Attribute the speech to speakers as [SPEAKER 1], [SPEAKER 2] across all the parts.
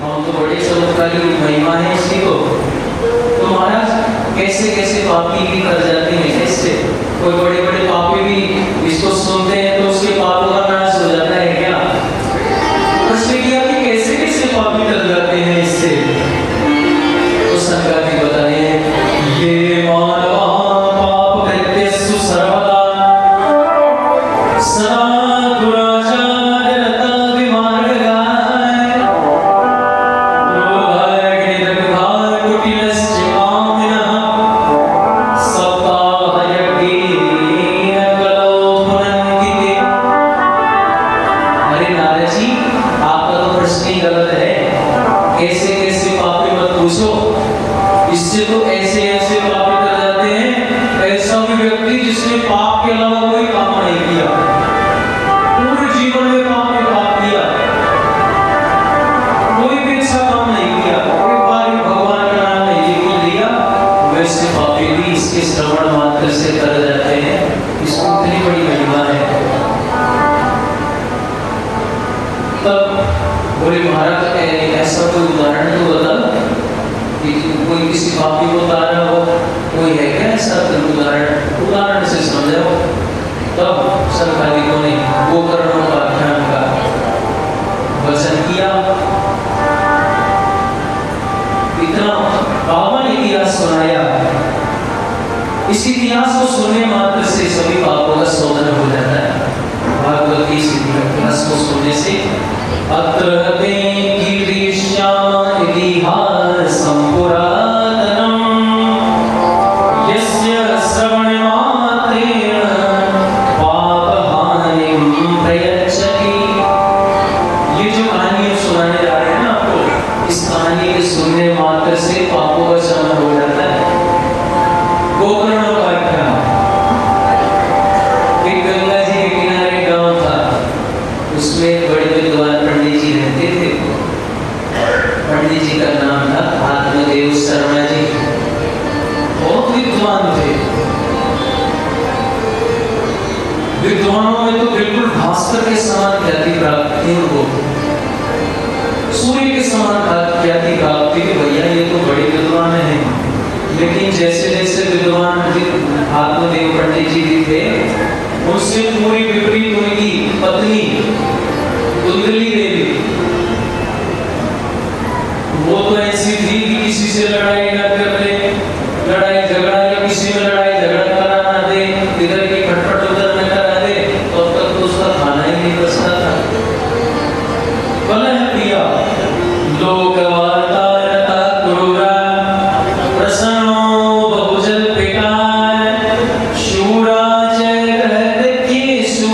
[SPEAKER 1] हम तो बड़े चमत्कारी महिमा है इसी को। तो महाराज कैसे कैसे पापी भी कर जाते हैं, कैसे कोई बड़े बड़े पापी भी इसको सुनते हैं तो उसके पापों का नाश हो जाता है क्या? प्रश्न किया कि कैसे कैसे पापी कर जाते हैं इससे। तो संगाती बताए ये मानवा पाप कृत्यसु सर्वदा सदा दुराचार रता विमार्गाय रोगाय गणितविभाग कुटिलश्च कामिनः सप्ताहयज्ञेन कलौ पुनन्ति ते। अरे नारद जी, आपका तो प्रश्न ही गलत है। कैसे कैसे पापी मत पूछो, इससे तो ऐसे ऐसे पापी कर जाते हैं। ऐसा भी व्यक्ति जिसने पाप के अलावा कोई काम नहीं किया, पूरे जीवन में पाप में पाप किया, कोई भी अच्छा काम नहीं किया, एक बार भी भगवान का नाम नहीं लिया, वैसे पापी भी इसके श्रवण मात्र से कर जाते हैं। इसको इतनी बड़ी महिमा है। तब बोले महाराज ऐसा कोई उदाहरण तो बता कि कोई किसी पापी को उतारा हो, कोई है क्या ऐसा उदाहरण से समझाओ। तब संघातिकों ने गोकर्णों का आख्यान का वचन किया। इतना पावन इतिहास सुनाया। इस इतिहास को सुनने मात्र से सभी पापों का शोधन हो जाता है। भागवत की इस इतिहास को सुनने से अत्र ते कीर्तिश्याम इतिहासं पुरातनम् यस्य श्रवणमात्रेण पापहानिं प्रयच्छति। ये जो कहानी सुनाने जा रहे हैं ना आपको, इस कहानी के सुनने मात्र से पापों का शमन हो जाता है। गोकर्ण का आख्यान। एक गंगा जी के किनारे गांव था, उसमें बड़े विद्वान पंडित जी रहते थे। पंडित जी का नाम था आत्मदेव शर्मा जी। बहुत विद्वान थे। विद्वानों में तो बिल्कुल भास्कर के समान ख्याति प्राप्त थी उनको, सूर्य के समान ख्याति प्राप्त थी कि भैया ये तो बड़े विद्वान हैं। लेकिन जैसे जैसे विद्वान आत्मदेव पंडित जी भी थे, उससे पूरी विपरीत उनकी पत्नी कुंडली देवी। वो तो ऐसी थी कि किसी से लड़ाई न कर ले, लड़ाई झगड़ा या किसी में लड़ाई झगड़ा करा ना दे, इधर की खटपट उधर न करा दे, तो अब तक तो उसका खाना ही नहीं बचता था। कलह प्रिया लोकवार्ता रता क्रूरा प्रसन्नो बहुजल्पिताय शूरा च ग्रहदत्येषु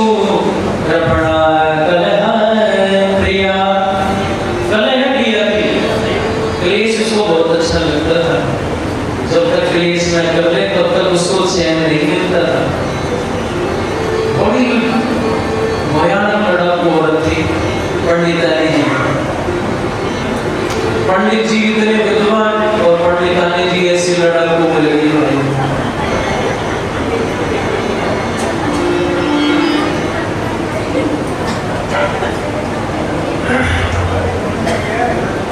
[SPEAKER 1] कृपणा कलह प्रिया। कलह प्रिया थी, क्लेश उसको बहुत अच्छा लगता था। जब तक क्लेश न कर ले तब तक उसको चैन नहीं मिलता था। बड़ी भयानक लड़ाकू औरत थी पंडितानी जी। पंडित जी इतने विद्वान और पंडितानी जी ऐसी लड़ाकू मिल गई भाई।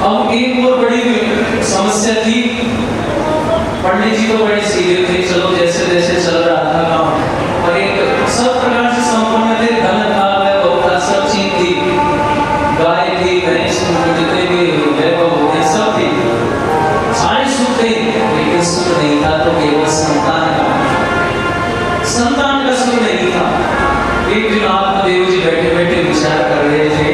[SPEAKER 1] अब एक और बड़ी समस्या थी। पंडित जी तो बड़े सीधे थे, चलो जैसे जैसे चल रहा था काम, और एक सब प्रकार से संपन्न थे, धन था, वैभव था, सब चीज थी, गाय थी, भैंस जितने भी वैभव थे सब थी, सारे सुख थे। लेकिन सुख नहीं था तो केवल संतान का सुख नहीं था। एक दिन आत्मदेव जी बैठे बैठे विचार कर रहे थे,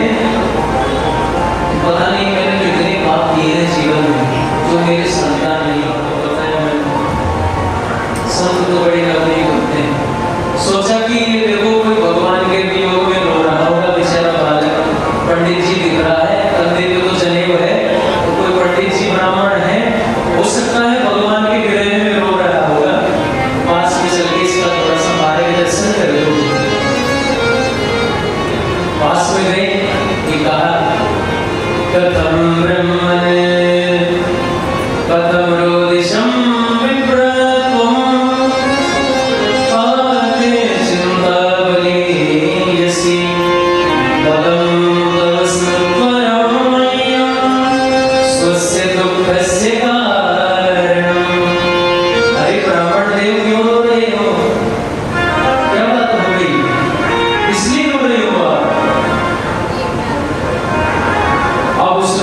[SPEAKER 1] पता नहीं मैंने कितने पाप किए हैं जीवन में जो मेरे संतान नहीं बताया। मैंने संत तो बड़े नवनीत होते हैं। सोचा कि ये देखो कोई भगवान के वियोग में रो रहा होगा बेचारा बालक। पंडित जी दिख रहा है, कंधे पे तो जनेऊ है, तो कोई पंडित जी ब्राह्मण है, हो सकता है भगवान के विरह में रो रहा होगा। पास में चल के इसका थोड़ा सा मार्गदर्शन कर दो। पास में गए, ये कहा कथम ब्रह्मणे कथम रोदिशं विप्रत्वं आते चिंतावली यसी पदं तव स्मृत्वरं मय्यं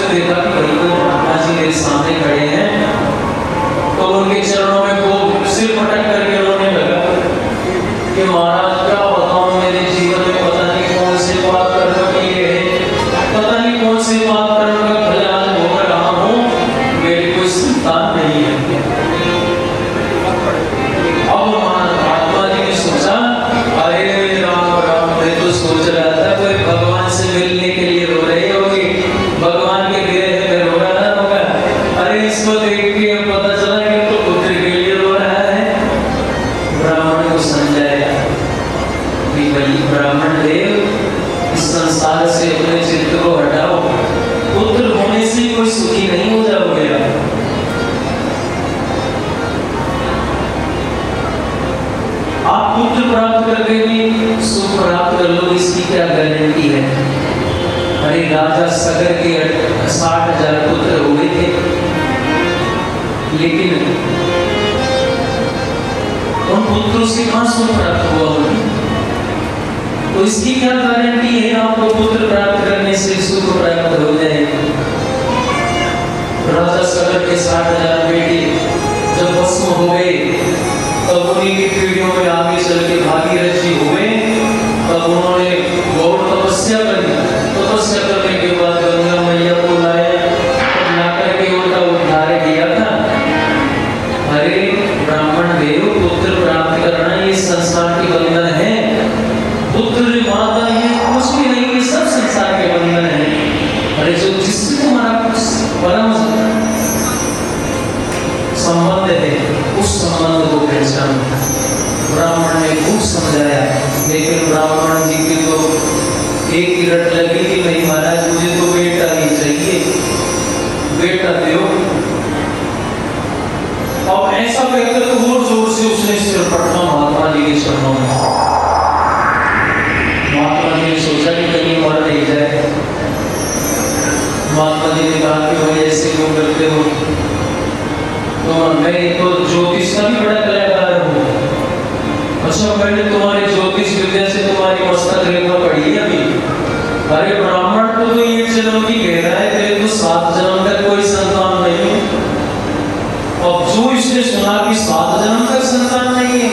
[SPEAKER 1] उसने देखा कि भाई तो महात्मा जी मेरे सामने खड़े हैं, तो उनके चरणों में वो सिर पटक करके रोने लगा कि महाराज क्या बताऊं, मेरे जीवन में पता नहीं कौन से पाप कर्म किए हैं, पता नहीं कौन से पाप कर्म का फल आज भोग रहा हूं, मेरी कोई संतान नहीं है। अब महात्मा जी ने सोचा, अरे राम राम, मैं तो सोच रहा था कोई भगवान से मिलने के लिए रो रही होगी, भगवान के विरह में रो रहा होगा। अरे इसको देख के पता चला कि तो पुत्र के लिए रो रहा है। ब्राह्मण को समझाया कि भाई ब्राह्मण देव, इस संसार से अपने चित्त को हटाओ, पुत्र होने से कोई सुखी नहीं हो जाओगे। आप पुत्र प्राप्त करके भी सुख प्राप्त कर लो, इसकी क्या गारंटी है। अरे राजा सगर के 60,000 पुत्र हुए थे, लेकिन उन पुत्रों से कहां सुख प्राप्त हुआ उन्हें, तो इसकी क्या गारंटी है आपको पुत्र प्राप्त करने से सुख प्राप्त हो जाए। राजा सगर के 60,000 बेटे जब भस्म हो गए, तब उन्हीं की पीढ़ियों में आगे चल के भागीरथ जी हुए। तब उन्होंने गौर तपस्या करी, तपस्या करने के बाद गंगा मैया को लाए, ला करके उनका उद्धार किया था। अरे ब्राह्मण देव, पुत्र प्राप्त करना ये संसार की बंधन है, पुत्र माता ये कुछ भी नहीं, ये सब संसार के बंधन है। अरे जो जिससे तुम्हारा परम संबंध है, उस संबंध को पहचानो। ब्राह्मण ने खूब समझाया, लेकिन ब्राह्मण जी की तो एक ही रट लगी कि नहीं महाराज, मुझे तो बेटा ही चाहिए, बेटा दो। और ऐसा कहकर तो जोर जोर से उसने सिर पटका महात्मा जी के चरणों में। महात्मा जी ने सोचा कि कहीं मर नहीं जाए। महात्मा जी ने कहा कि भाई ऐसे क्यों करते हो, तो मैं तो ज्योतिष का भी बड़ा कलाकार हूँ। अच्छा, मैंने तुम्हारी ज्योतिष विद्या से तुम्हारी मस्तक रेखा पढ़ी है अभी। अरे ब्राह्मण तो ये जन्म की कह रहा है, तेरे तो 7 जन्म तक कोई संतान नहीं। और जो इसने सुना कि 7 जन्म तक संतान नहीं है,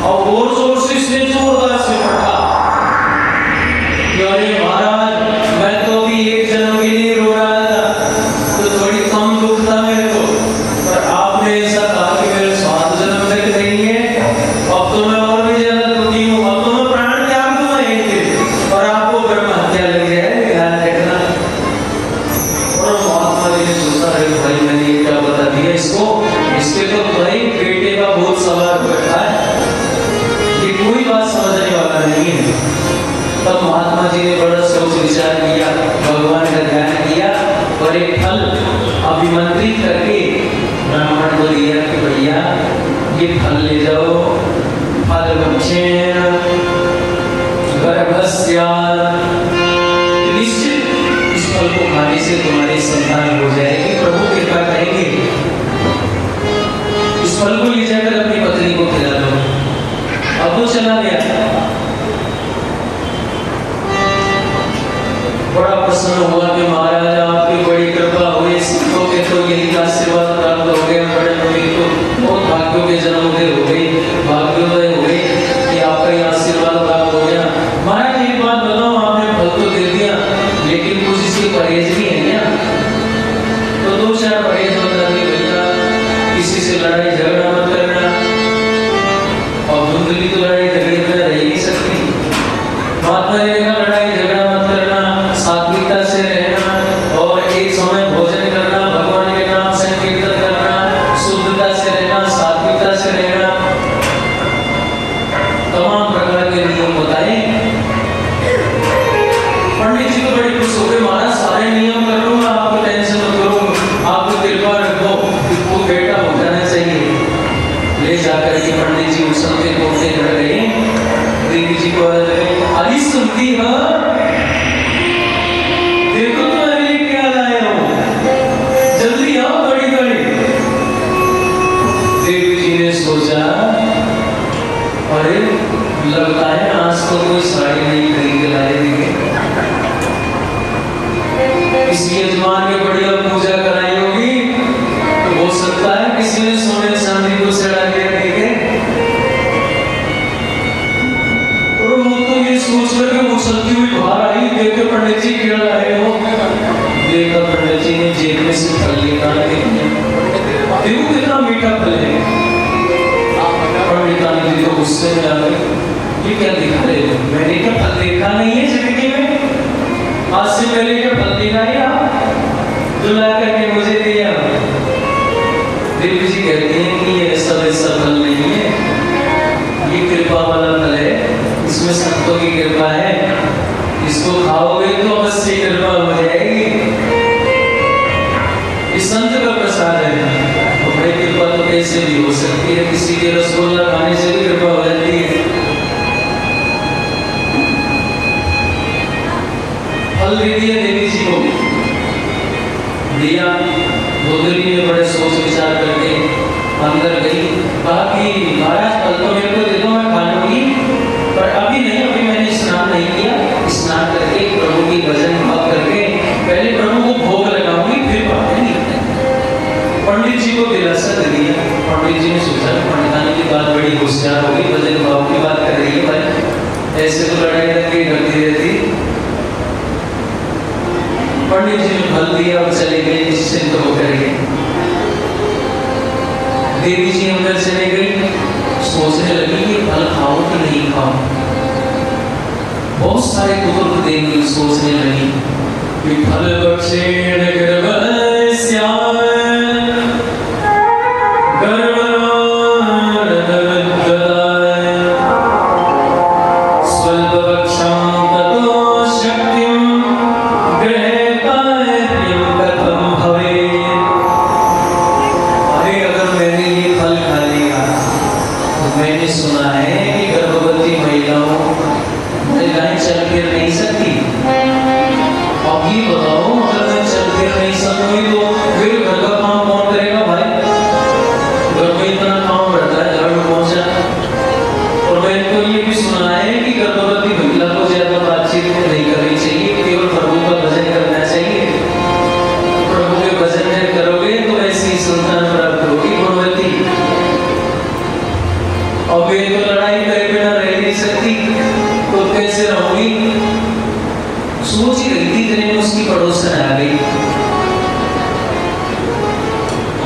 [SPEAKER 1] और जोर जोर से इसने जोरदार से पढ़ा, अरे महाराज मैं तो अभी 1 जन्म के लिए रो रहा था, तो थोड़ी कम दुख था मेरे को, पर आपने ऐसा कहा कि मेरे 7 जन्म तक नहीं है, अब तो मैं और भी ज्यादा दुखी हूँ, अब तो मैं प्राण त्याग दूंगा एक, और आपको ब्रह्म हत्या लग जाए, ध्यान रखना। और महात्मा जी ने सोचा, अरे भाई मैंने ये क्या बता दिया इसको, इसके तो भाई बेटे का बहुत सवाल बैठा है, ये कोई बात समझने वाला नहीं है। तब महात्मा जी ने बड़ा सोच विचार किया, भगवान का ध्यान किया, और एक फल अभिमंत्रित करके ब्राह्मण को दिया कि भैया ये फल ले जाओ, फल भक्षेण गर्भस्यात्, निश्चित इस फल को खाने से तुम्हारी संतान हो जाएगी, प्रभु कृपा करेंगे। इस फल को ले जाकर अपनी पत्नी को खिला दो। अब वो चला गया, बड़ा प्रसन्न हुआ कि महाराज आपकी बड़ी कृपा हुई, सिखों के तो यही आशीर्वाद प्राप्त हो गया, बड़े नबी को बहुत भाग्यों के जन्मोदय हो गई, भाग्योदय हो गई कि आपका ये आशीर्वाद प्राप्त हो गया। महाराज एक बात बताओ, आपने फल तो दे दिया, लेकिन कुछ इसके परहेज भी है क्या? तो 2-4 परहेज बता दिए, भैया किसी से लड़ाई झगड़ा मत करना, और धुंधली तो लड़ाई झगड़े में रह नहीं सकती। महात्मा जी ने कहा लड़ाई झगड़ा मत करना, सात्विकता से रहना, और एक समय भोजन करना, भगवान के नाम संकीर्तन करना, शुद्धता से रहना, सात्विकता से रहना, तमाम प्रकार के नियम बताए। पंडित जी तो बड़े खुश हो गए, महाराज सारे नियम किसी यजमान ने बढ़िया पूजा कराई होगी, तो हो सकता है किसी ने सोने चांदी को चढ़ा दिया, ठीक है। और वो तो ये सोच कर के उछलती हुई बाहर आई, देखे पंडित जी क्या लाए हो। देखा पंडित जी ने जेब में से फल निकाल के दिया, देखो कितना मीठा फल है। पंडितानी जी तो गुस्से में आ गई, ये क्या दिखा रहे हो, मैंने क्या फल देखा नहीं है जिंदगी में, आज से पहले क्या फल दिखाई आप जो ला करके मुझे दिया। देवी जी कहती हैं कि ये सब ऐसा फल नहीं है, ये कृपा वाला फल है, इसमें संतों की कृपा है, इसको खाओगे तो अवश्य कृपा हो जाएगी। इस संत का प्रसाद है, बड़ी कृपा तो कैसे भी हो सकती है, किसी के रसगुल्ला खाने से भी कृपा हो जाती है। फल दे दिया देवी जी को, दिया। गोदरी ने बड़े सोच विचार करके अंदर गई, कहा कि महाराज फल तो मेरे को दे दो, मैं खा लूंगी, पर अभी नहीं, अभी मैंने स्नान नहीं किया, स्नान करके प्रभु की भजन भाव करके पहले प्रभु को भोग लगाऊंगी, फिर बातें। पंडित जी को दिलासा दे दिया। पंडित जी ने सोचा पंडितानी की बात बड़ी होशियार होगी, भजन भाव की बात कर रही है भाई, ऐसे तो लड़ाई दंगे करती रहती। पंडित जी ने फल दिया और चले गए निश्चिंत होकर के। देवी जी अंदर चले गई, सोचने लगी कि फल खाओ कि नहीं खाओ। बहुत सारे कुतुब देवी सोचने लगी कि फल बख्शेण गर्भस्याम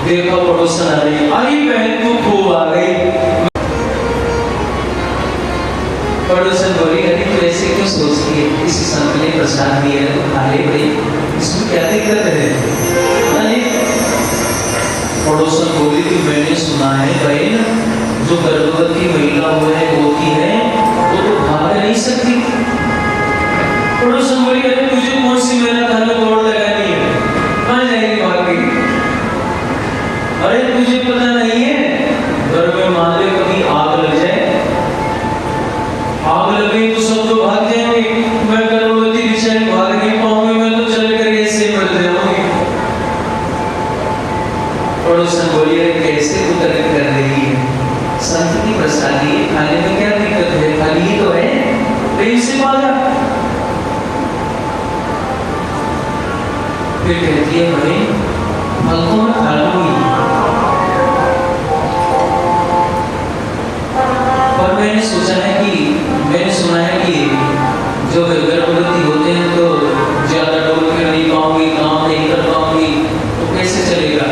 [SPEAKER 1] देखा पड़ोसन आ रही, अरे बहन तू खूब आ गई। पड़ोसन बोली अरे तू ऐसे क्यों सोचती है, किसी संत ने प्रसाद दिया है तो खा ले भाई, इसमें क्या दिक्कत है। पड़ोसन बोली कि मैंने सुना है बहन जो गर्भवती महिला होती है वो तो भाग नहीं सकती। पड़ोसन बोली अरे तुझे कौन सी मेहनत हमें दौड़ लगानी है, कहाँ जाएगी भाग के। अरे तुझे पता नहीं है घर में मान ले कभी आग लग जाए, आग लगे तो सब तो भाग जाएंगे, मैं गर्भवती बेचारी भाग नहीं पाऊंगी, मैं तो चल कर ऐसे मर जाऊंगी। पड़ोसन बोली अरे कैसे तू तर्क कर रही है, संत की प्रसादी है, खाने में क्या दिक्कत है, खाली ही तो है, प्रेम से मांगा। फिर कहती है भाई फल को मैं खा लूंगी, पर मैंने सोचा है कि मैंने सुना है कि जो गर्भवती होते हैं तो ज्यादा डोल कर नहीं पाऊंगी, काम नहीं कर पाऊंगी, तो कैसे चलेगा,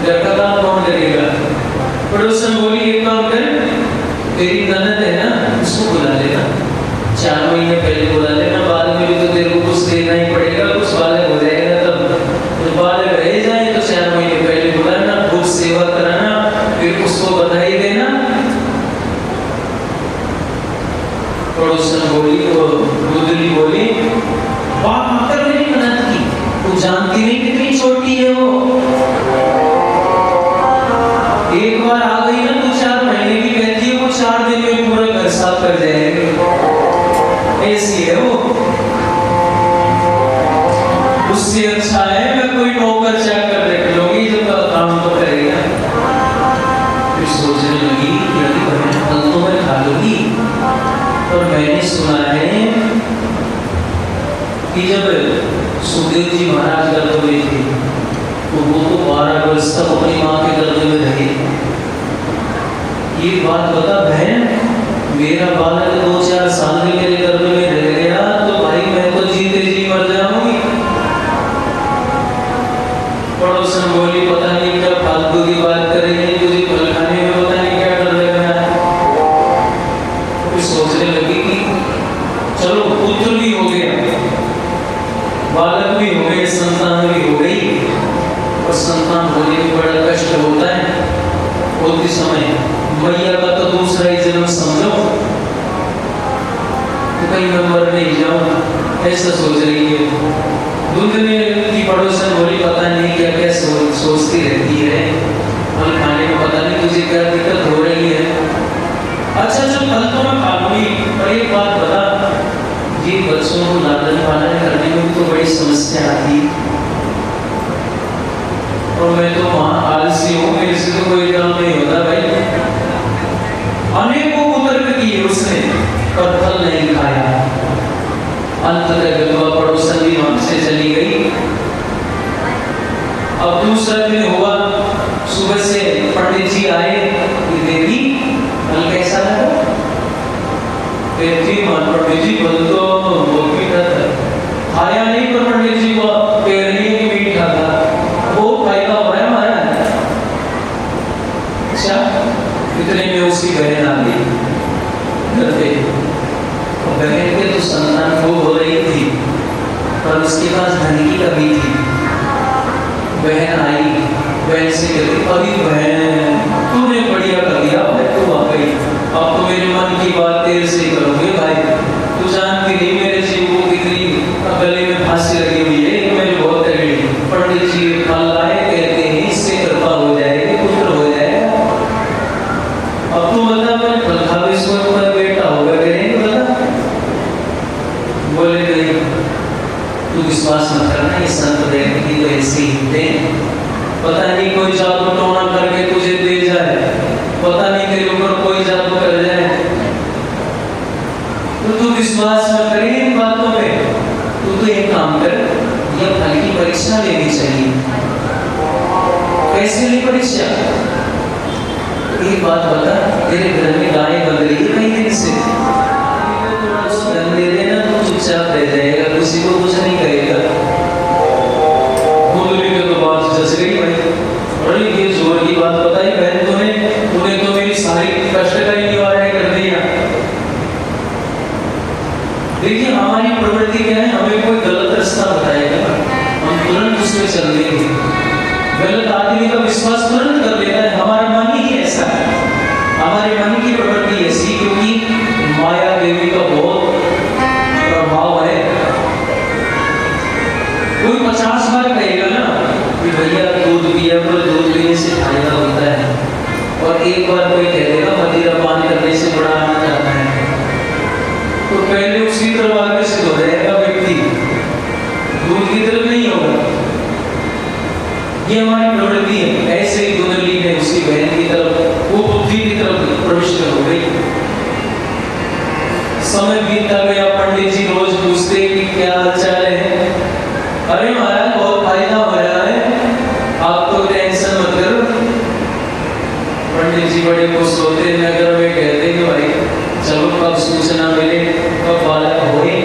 [SPEAKER 1] घर का काम कौन करेगा। पड़ोसन बोली एक काम कर, तेरी ननद है ना उसको बुला लेना, 4 महीने पहले बुला लेना, बाद में भी तो तेरे को कुछ देना ही पड़ेगा, कुछ बालक हो जाएगा तब, तो बालक रह जाए तो 4 महीने पहले बुलाना, खूब सेवा कराना, फिर उसको बधाई देना। पड़ोसन बोली वो गुदरी बोली बात मत कर मेरी ननद की, तू जानती नहीं कितनी छोटी है वो, एक बार आ गई ना तो 4 महीने की कहती है वो 4 दिन में पूरा घर साफ कर जाएगी, ऐसी है वो। उससे अच्छा है मैं कोई नौकर चाकर रख लूंगी जो काम तो करेगा। फिर सोचने लगी कि अभी फल तो मैं खा लूंगी, और मैंने सुना है कि जब सुखदेव जी महाराज गर्भ में थे, तो वो तो 12 वर्ष तक अपनी माँ के गर्भ में रहे। ये बात बता बहन, मेरा बालक 2-4 साल में मेरे गर्भ में रह गया तो भाई मैं तो जीते जी मर जाऊंगी। पड़ोसन बोली पता नहीं क्या फालतू की बात कर रही है, तुझे फल खाने में पता नहीं क्या डर लग रहा है। फिर सोचने लगी कि चलो पुत्र भी हो गया, बालक भी हो गए, संतान भी हो गई, और संतान होने में बड़ा कष्ट होता है। होते समय मैया का तो दूसरा ही जन्म समझो, तो कहीं मैं मर नहीं जाऊं, ऐसा सोच रही है। दूसरे की पड़ोसन बोली पता नहीं क्या क्या सोचती रहती है, फल खाने में पता नहीं तुझे क्या दिक्कत हो रही है। अच्छा जो फल तो मैं खा लूंगी, पर एक बात बता, ये बच्चों को लालन पालन करने में तो बड़ी समस्या आती है, और मैं तो वहां आलसी हूँ, मेरे से तो कोई काम नहीं होता भाई। अनेकों तर्क किए उसने, पर फल नहीं खाया। अंततः विधवा पड़ोसन भी वहां से चली गई। अब दूसरा दिन हुआ, सुबह से पंडित जी आए कि देवी फल कैसा लगा? कहती मान पंडित जी फल तो बहुत मीठा था। खाया नहीं, पर पंडित जी को कह रही है कि मीठा था, वो फायदा हो रहा है हमारा। अच्छा, इतने में उसकी बहन आ गई घर पे। बहन के तो संतान खूब हो रही थी, पर उसके पास धन की कमी थी। बहन आई, बहन से कहती अभी बहन तूने बढ़िया कर दिया भाई, तू आ गई, अब तो मेरे मन की बात तेरे से करूंगे भाई। तू जानती नहीं मेरे जीव को कितनी गले में फांसी लगी हुई है, मेरी बहुत तगड़ी। पंडित जी फल लाए, कहते हैं इससे कृपा हो जाएगी, पुत्र हो जाएगा। अब तू बता मैं फल खा के इसको बेटा होगा करेंगे, बता? बोले नहीं, तू विश्वास मत करना, ये संत व्यक्ति तो ऐसे ही थे, पता नहीं कोई जादू टोना करके तुझे दे जाए, पता नहीं तेरे ऊपर कोई जादू कर जाए, तो तू विश्वास मत कर इन बातों में। तू तो एक काम कर, यह फल की परीक्षा लेनी चाहिए। कैसे ली परीक्षा? एक बात बता, तेरे घर में गाय बन रही है कई दिन से, दे देना तो चुपचाप रह जाएगा, किसी को कुछ नहीं करेगा। कुंडली में तो बात जस गई भाई, बड़ी ये जोर की बात बताई बहन तूने तो मेरी सारी कष्ट का ही निवारण कर दिया। देखिए हमारी प्रवृत्ति क्या है, हमें कोई गलत रास्ता बताएगा, हम तुरंत उसमें चल देंगे। गलत आदमी का विश्वास तुरंत कर लेता है, हमारा मन ही ऐसा है, हमारे मन की प्रवृत्ति ऐसी, क्योंकि माया देवी का बहुत प्रभाव है। कोई 50 बार कहेगा ना कि भैया दूध पिया करो, दूध पीने से फायदा होता है, और एक बार कोई कह देगा मदिरा पान करने से बड़ा आनंद आता है, तो पहले उसी तरफ आकर्षित हो जाएगा व्यक्ति, दूध की तरफ नहीं होगा। ये हमारी प्रवृत्ति है। ऐसे ही दुनली ने उसकी बहन की तरफ, वो बुद्धि की तरफ प्रविष्ट हो गई। समय बीतता गया, पंडित जी रोज पूछते कि क्या हालचाल है? अरे महाराज बहुत फायदा हो रहा है, आप तो टेंशन मत करो। पंडित जी बड़े खुश होते, नगर में कहते कि भाई चलो कब सूचना मिले कब बालक होए।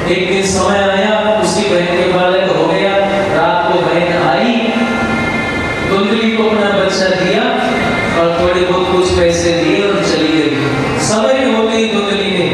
[SPEAKER 1] एक दिन समय आया, उसकी बहन के बालक हो गया। रात को बहन आई, धुंधली को अपना बच्चा दिया और थोड़े बहुत कुछ पैसे दिए और चली गई। समय होते ही धुंधली ने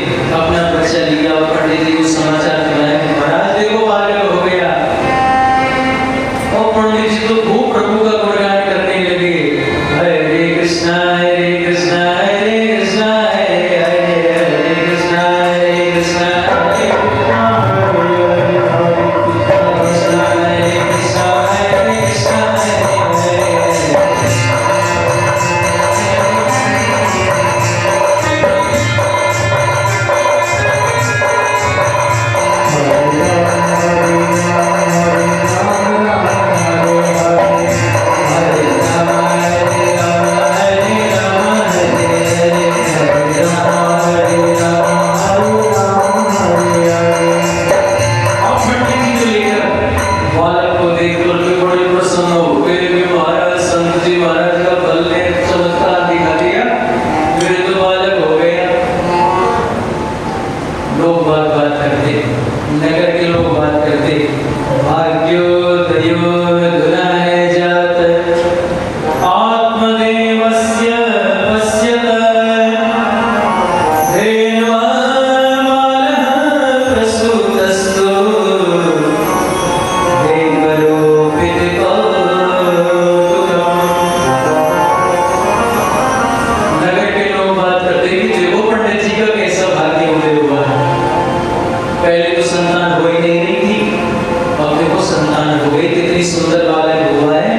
[SPEAKER 1] इतनी सुंदर बालक हुआ है।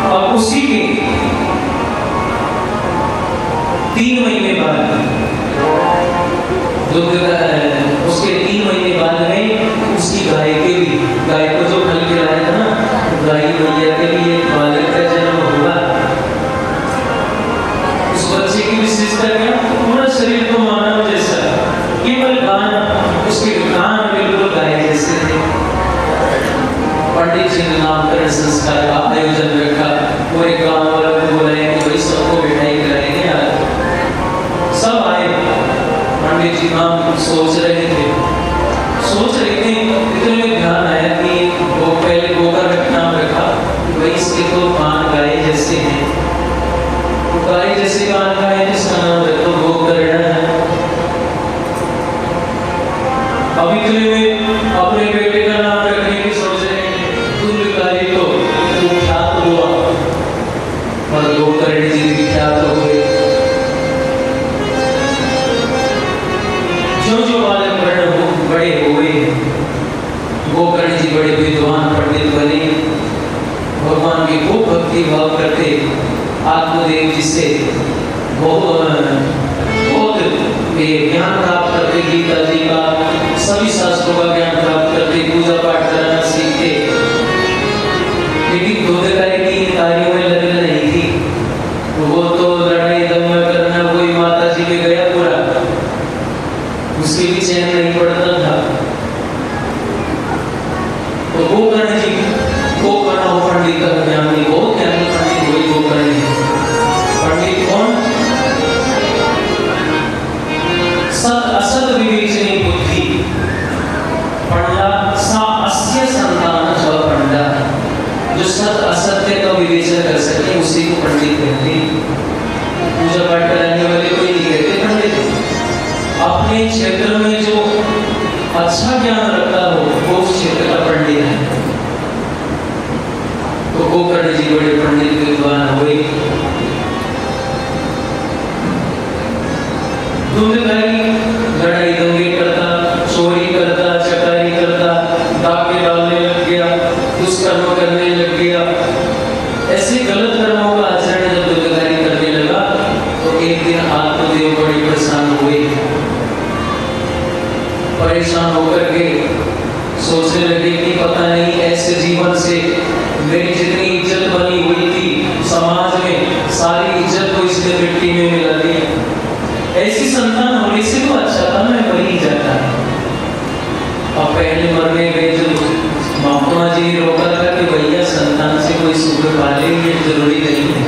[SPEAKER 1] और उसी के 3 महीने बाद उसके 3 महीने बाद में उसकी गाय को जो फल खिलाया था ना, गाय मैया के लिए एक बालक का जन्म हुआ। उस बच्चे की विशेषता क्या? पूरा शरीर तो मानव जैसा, केवल कान, उसके कान बिल्कुल गाय जैसे थे। पंडित जी ने नामकरण संस्कार का आयोजन रखा। पूरे गांव वालों को बुलाया कि भाई सबको मिठाई खिलाएंगे आज। सब आए। पंडित जी नाम सोच रहे थे, इतने में ध्यान आया कि वो पहले गोकर नाम रखा, भाई इसके तो कान गाय जैसे हैं, तो गाय जैसे कान का है, जिसका नाम रखो गोकर्ण है। अब इतने में अपने बेटे का नाम रखने की सोच रहे हैं। तुल्यकारी तो ख्यात हुआ और गोकर्ण जी भी ख्यात हो गए। जो बालक बड़े हुए, गोकर्ण जी बड़े विद्वान पंडित बने, भगवान की खूब भक्ति भाव करते, आत्मदेव जी से बहुत ज्ञान प्राप्त करते, गीता जी का सभी शास्त्रों का ज्ञान प्राप्त करते, पूजा पाठ करना सीखते। लेकिन दूधगाय की कार्यों में लगन नहीं थी। वो तो लड़ाई दंगा करना, वही माता जी में गया पूरा, उसके भी चैन नहीं पड़ता था। तो गोकर्ण जी गोकर्ण हो पंडित का ज्ञानी, बहुत ज्ञानी पंडित वही गोकर्ण है। पंडित कौन? सत असत विवेचनी बुद्धि पंडा सा अस्य संतान च पंडा। जो सत असत्य का विवेचन कर सके उसी को पंडित कहते हैं। पूजा पाठ कराने वाले कोई नहीं कहते पंडित। अपने क्षेत्र में जो अच्छा ज्ञान रखता हो वो उस क्षेत्र का पंडित है। तो गोकर्ण जी बड़े पंडित विद्वान हुए। लड़ाई दंगे करता, चोरी करता, चकारी करता, डाके डालने लग गया, दुष्कर्म करने लग गया। ऐसे गलत कर्मों का आचरण जब दुर्गारी करने लगा तो एक दिन आत्मदेव बड़े परेशान हुए। परेशान होकर के सोचने लगे कि पता नहीं ऐसे जीवन से मेरी जितनी इज्जत बनी हुई थी समाज में, सारी इज्जत को इसने मिट्टी में मिला दी। ऐसी संतान होने से तो अच्छा था मैं मर ही जाता। अब पहले मरने गए जो महात्मा जी ने रोका था कि भैया संतान से कोई सुख पाले, ये जरूरी नहीं है।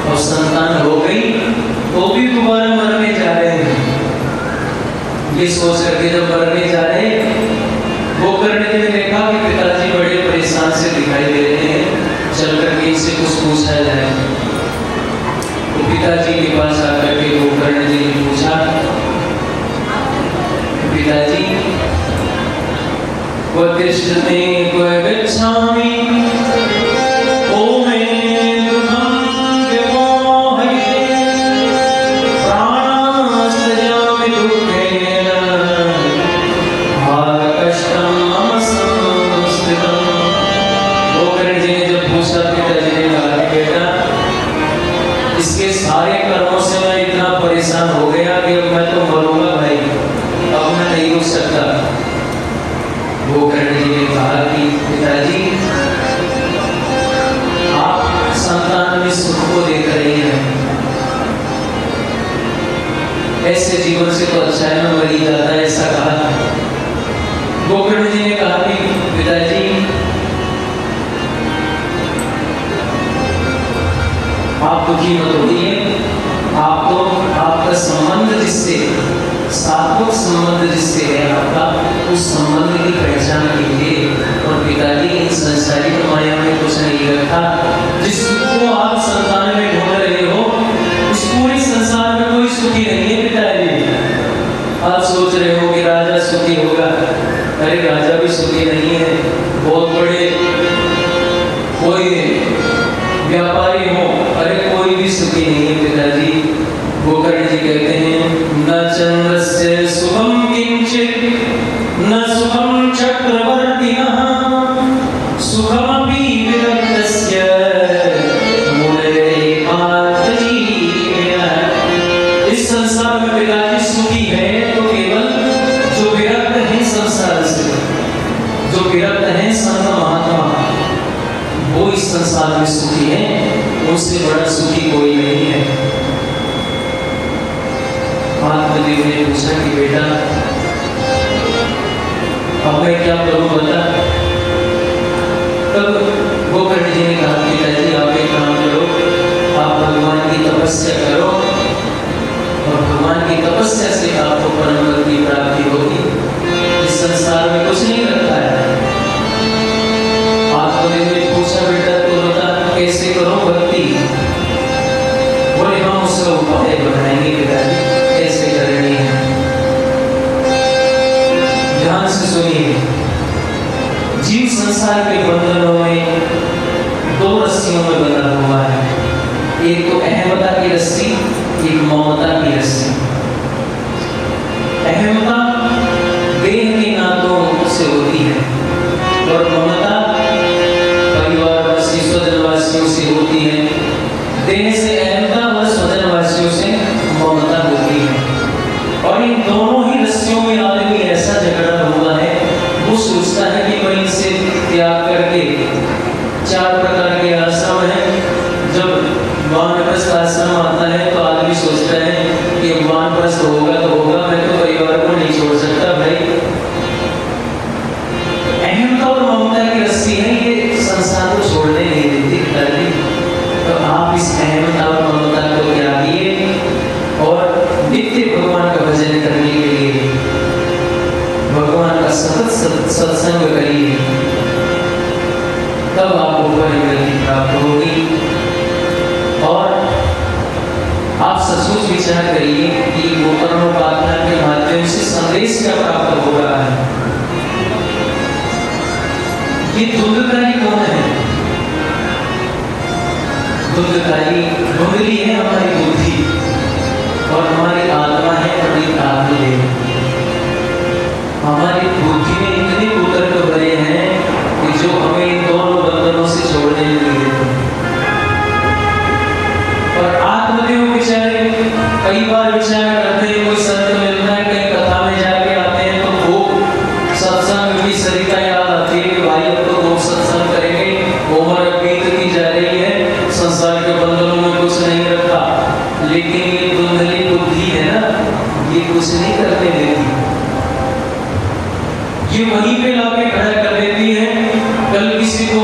[SPEAKER 1] और संतान हो गई तो भी दोबारा मरने जा रहे हैं। ये सोच करके जब मरने जा रहे, गोकर्ण जी ने देखा कि पिताजी बड़े परेशान से दिखाई दे रहे हैं, चल करके इनसे कुछ पूछा जाए। तो पिताजी के पास आकर के गोकर्ण जी ने पूछा, पिताजी वतिष्ठते गच्छामि इसके सारे कर्मों से मैं इतना परेशान हो गया कि अब मैं तो मरूंगा भाई, अब मैं नहीं रुक सकता। गोकर्ण जी ने कहा कि पिताजी आप संतान में सुख को देख रही हैं, ऐसे जीवन से तो अच्छा है मैं मर ही जाता, ऐसा कहा। गोकर्ण जी ने कहा कि पिताजी आप दुखी मत होइए, आप तो आपका संबंध जिससे, सात्विक संबंध जिससे है आपका, उस संबंध की पहचान कीजिए। और पिताजी इन संसारिक माया में कुछ नहीं रखा, जिसको आप संतान में ढूंढ रहे हो इस पूरे संसार में कोई सुखी नहीं है पिताजी। आप सोच रहे हो कि राजा सुखी होगा, अरे राजा भी सुखी नहीं है। बहुत बड़े कोई व्यापारी हो, अरे कोई भी सुखी नहीं है पिताजी। गोकर्ण जी कहते हैं न चंद्रस्य सुखम किंचित न सुखम चक्रवर्तिनः जितने संत महात्मा वो इस संसार में सुखी है, उससे बड़ा सुखी कोई नहीं है। आत्मदेव ने पूछा कि बेटा अब मैं क्या करूं बता। तब गोकर्ण जी ने कहा पिताजी आप एक काम करो, आप भगवान की तपस्या करो और भगवान की तपस्या से आपको परम पद की प्राप्ति होगी। इस संसार में कुछ नहीं रखा है। आत्मदेव ने पूछा बेटा तो बता कैसे करो भक्ति। बोले हम उसका उपाय बनाएंगे पिताजी, कैसे करनी है। ध्यान से सुनिए, जीव संसार के बंधनों में दो रस्सियों में बंधा हुआ है। एक तो अहमता की रस्सी, एक ममता की रस्सी। अहमता देह के नातों से होती है और ममता परिवारवासी स्वजनवासियों से होती है। देह से अहमता और स्वजनवासियों से ममता होती है। और इन दोनों ही रस्सियों में आदमी ऐसा झगड़ा हुआ है, वो सोचता है कि मैं इनसे त्याग करके, चार प्रकार के आश्रम है। जब वानप्रस्थ आश्रम आता है तो आदमी सोचता है कि वानप्रस्थ होगा तो होगा, मैं तो परिवार को नहीं छोड़ सकता भाई। अहमता और ममता की रस्सी है, ये संसार को छोड़ने नहीं देती पिताजी। तो आप इस अहमता और ममता को त्यागिए और नित्य भगवान का भजन करने के लिए भगवान का सतत सत्संग करिए, तब आपको परिणति प्राप्त होगी। और आप सचमुच विचार करिए कि गोकर्णोपाख्यान के माध्यम से संदेश क्या प्राप्त हो रहा है। ये धुंधकारी कौन है? धुंधकारी धुंधली है हमारी बुद्धि और हमारी आत्मा है पंडित आत्मदेव। हमारी बुद्धि में इतने कुतर्क भरे हैं कि जो हमें इन दोनों बंधनों से छोड़ने नहीं देते। और आत्मदेव बेचारे कई बार विचार करते हैं, कोई संत मिलता है, कहीं कथा में जाके आते हैं तो वो सत्संग की सरिता याद आती है कि भाई अब तो वो सत्संग करेंगे, उम्र बीतती जा रही है, संसार के बंधनों में कुछ नहीं रखा। लेकिन ये धुंधली बुद्धि है ना, ये कुछ नहीं करने देती। ये वहीं पे लाके खड़ा कर देती है। कल किसी को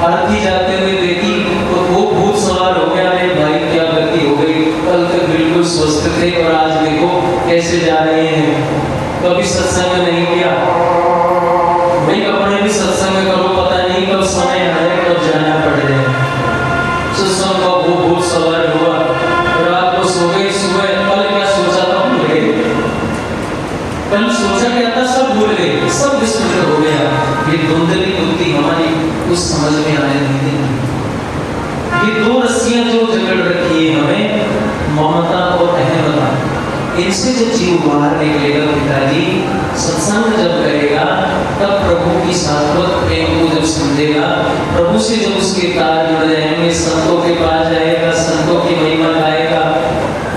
[SPEAKER 1] आरती जाते हुए देखी तो वो भूत सवार हो गया, अरे भाई क्या गलती हो गई, कल तक बिल्कुल स्वस्थ थे और आज देखो कैसे जा रहे हैं। कभी सत्संग नहीं किया भाई, अपने भी सत्संग करो, पता नहीं कब समय आए कब जाना पड़ जाए। सत्संग का वो भूत सवार हुआ, रात को सो गए, सुबह कल क्या सोचा था भूल गए, कल सोचा क्या था सब भूल गए, सब विस्मृत हो गया। ये धुंधली बुद्धि हमारी कुछ समझ में आने नहीं देती। ये दो रस्सियां जो जकड़ रखी है हमें, ममता और अहमता, इनसे जब जीव बाहर निकलेगा पिताजी, सत्संग जब करेगा, तब प्रभु की शाश्वत प्रेम को जब समझेगा, प्रभु से जब उसके तार जुड़ जाएंगे, संतों के पास जाएगा, संतों की महिमा गाएगा,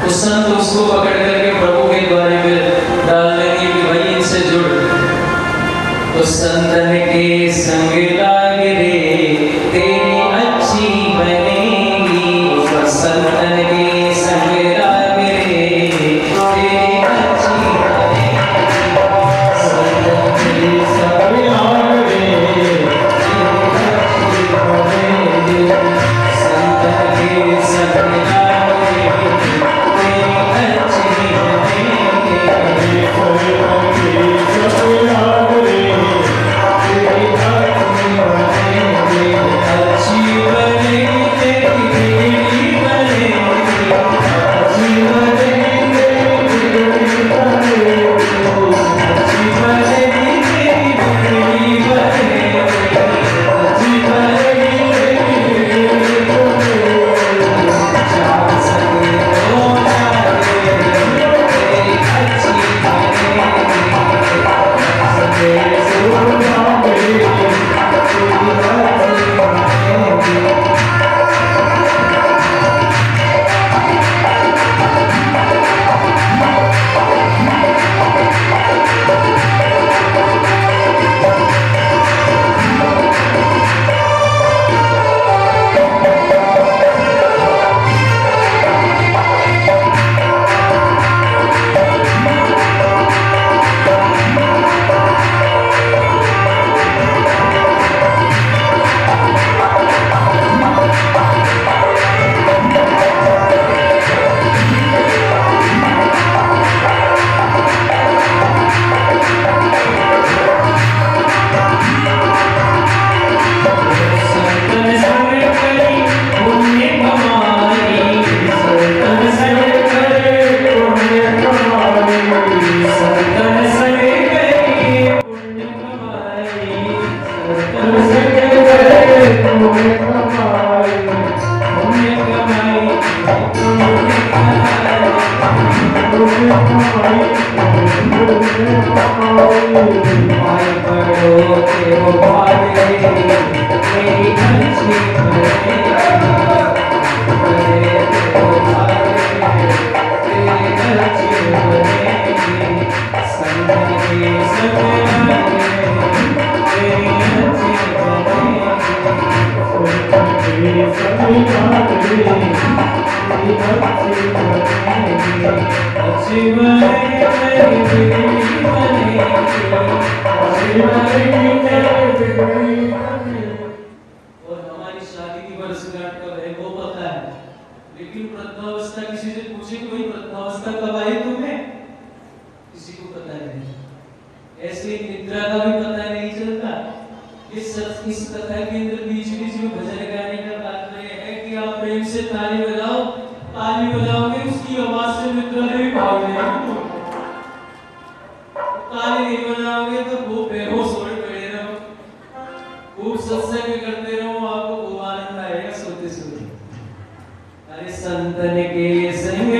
[SPEAKER 1] तो संत उसको पकड़ करके प्रभु के द्वारे में डाल देंगे कि भाई इनसे जुड़। तो संतन के संग लाग रे तेरी अच्छी बनेगी, संतन के संग लाग रे तेरी अच्छी बनेगी, संतन के संग लाग रे तेरी अच्छी बनेगी, संतन के संग लाग रे तेरी अच्छी और हमारी शादी की वर्षगांठ कब है वो पता है, लेकिन वृद्धावस्था किसी से पूछे कोई वृद्धावस्था कब आई तुम्हें, किसी को पता नहीं। ऐसे ही निद्रा का भी पता नहीं चलता। इस कथा के अंदर बीच बीच में भजन गाने का तात्पर्य है कि आप प्रेम से ताली बजाओ, ताली बजाओगे उसकी आवाज से निद्रा नहीं भाग जाएगी। ताली नहीं बजाओगे तो वो बेहोश होए पड़े रहो, खूब सत्संग करते रहो, आपको खूब आनंद आएगा सोते सोते। अरे संतन के संग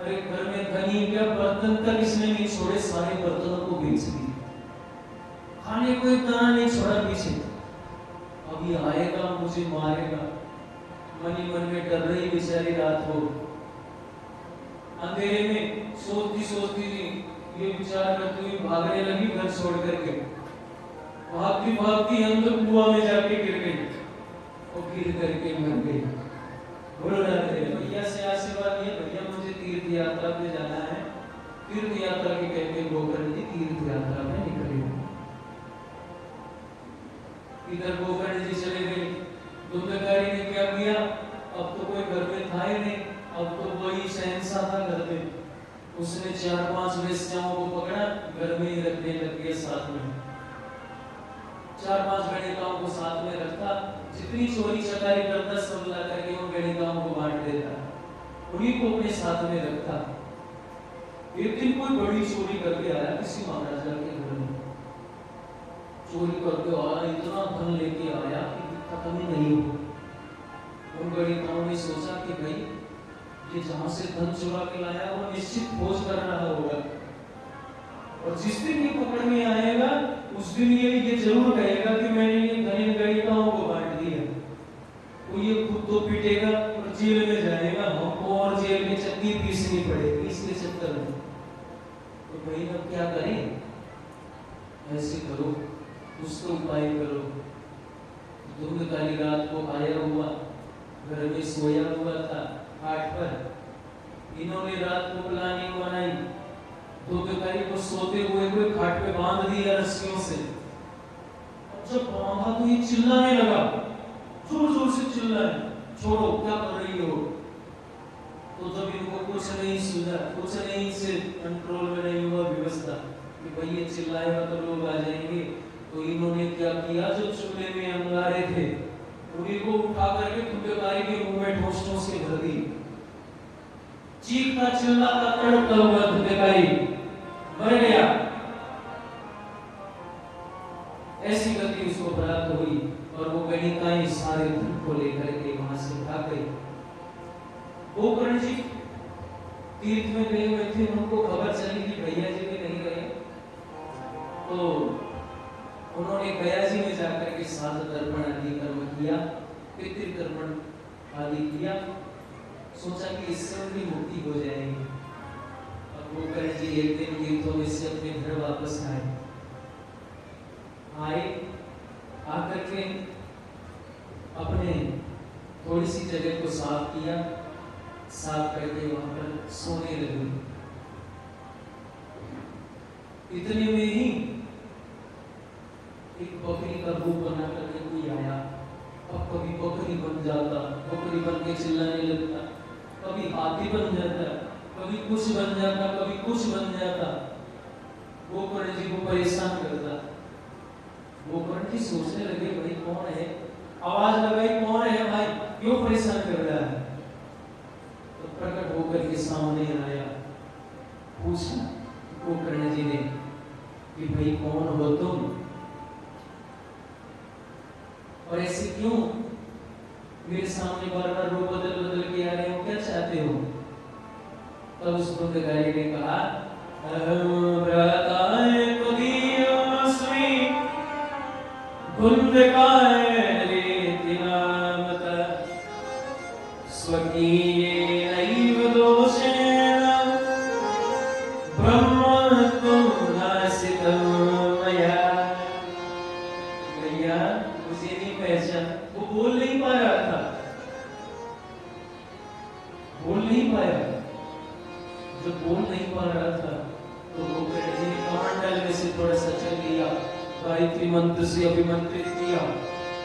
[SPEAKER 1] अरे घर में धनी क्या बर्तन तक इसने नहीं छोड़े, सारे बर्तनों को बेच दिए, खाने को एक दाना नहीं छोड़ा पीछे। अभी आएगा मुझे मारेगा, मन ही मन में डर रही बेचारी रात को। अंधेरे में सोचती सोचती ये विचार करती हुई भागने लगी घर छोड़ करके। भागती भागती अंदर कुआं में जाके गिर गई और गिर करके मर गई। बोलो ना भैया से आशीर्वाद लिया, भैया मुझे तीर्थ यात्रा पे जाना है। तीर्थ यात्रा के कहते गोकर्ण जी तीर्थ यात्रा में निकले। इधर गोकर्ण जी चले गए। धुंधकारी ने क्या किया, अब तो कोई घर में था ही नहीं, अब तो वही शहंशाह था घर में। उसने 4-5 वेश्याओं को पकड़ा, घर में ही रखने लग गया साथ में। 4-5 गणिकाओं को साथ में रखता, जितनी चोरी चकारी करता सब ला करके उन गणिकाओं को बांट देता, उन्हीं को अपने साथ में रखता। एक दिन कोई बड़ी चोरी करके आया किसी महाराजा के घर में। चोरी करके आया, इतना धन लेके आया कि खत्म ही नहीं हो। उन गणिकाओं ने सोचा कि भाई ये जहां से धन चुरा के लाया वो निश्चित खोज कर रहा होगा, और जिस दिन ये पकड़ में आएगा उस दिन ये जरूर कहेगा कि मैंने ये धन गणिकाओं को बांट दिया। तो ये खुद तो पीटेगा और जेल में जाएगा, हमको और जेल में चक्की पीसनी पड़ेगी इसके चक्कर में। तो भाई अब क्या करें, ऐसे करो, कुछ तो उपाय करो। धुंधकारी रात को आया हुआ, घर में सोया हुआ था खाट पर। इन्होंने रात को प्लानिंग बनाई, धुंधकारी को सोते हुए कोई खाट पे बांध दिया रस्सियों से। अब जब बांधा तो ये चिल्लाने लगा, जोर जोर से चिल्लाए, छोड़ो क्या कर रही हो। तो जब इनको कुछ नहीं सूझा, कुछ नहीं से कंट्रोल में नहीं हुआ व्यवस्था कि भाई ये चिल्लाएगा तो लोग आ जाएंगे, तो इन्होंने क्या किया, जो चूल्हे में अंगारे थे उन्हीं को उठा करके धुंधकारी के मुंह में ठोस ठोस के भर दी। चीखता चिल्लाता तड़पता हुआ धुंधकारी मर गया। ऐसी गति उसको प्राप्त हुई और वो गणिकाएं सारे धन को लेकर के वहां से भाग गई। गोकर्ण जी तीर्थ में गए हुए थे, उनको खबर चली कि भैया जी भी नहीं गए, तो उन्होंने गया जी में जाकर के साध तर्पण आदि कर्म किया, पितृ तर्पण आदि किया। सोचा कि इससे उनकी मुक्ति हो जाएगी। अब गोकर्ण जी एक दिन तीर्थों में से अपने घर वापस आए, आकर के अपने थोड़ी सी जगह को साफ किया, साफ करके वहां पर सोने लगे। इतने में ही एक बकरी का रूप बना करके कोई आया। अब कभी बकरी बन जाता, बकरी बन के चिल्लाने लगता, कभी हाथी बन जाता, कभी कुछ बन जाता, कभी कुछ बन जाता। गोकर्ण जी को परेशान करता। गोकर्ण जी सोचने लगे भाई कौन है, आवाज लगाई कौन है भाई, क्यों परेशान कर रहा है। तो प्रकट होकर के सामने आया, पूछा गोकर्ण जी ने कि भाई कौन हो तुम, और ऐसे क्यों मेरे सामने बार बार रूप बदल बदल के आ रहे हो, क्या चाहते हो। तब उस धुंधकारी ने कहा मुझे नहीं पहचान। वो बोल नहीं पा रहा था, बोल नहीं पाया। जब बोल नहीं पा रहा था तो गोकर्ण जी ने कमंडल में से थोड़ा सा चल लिया, गायत्री मंत्र से अभिमंत्रित किया,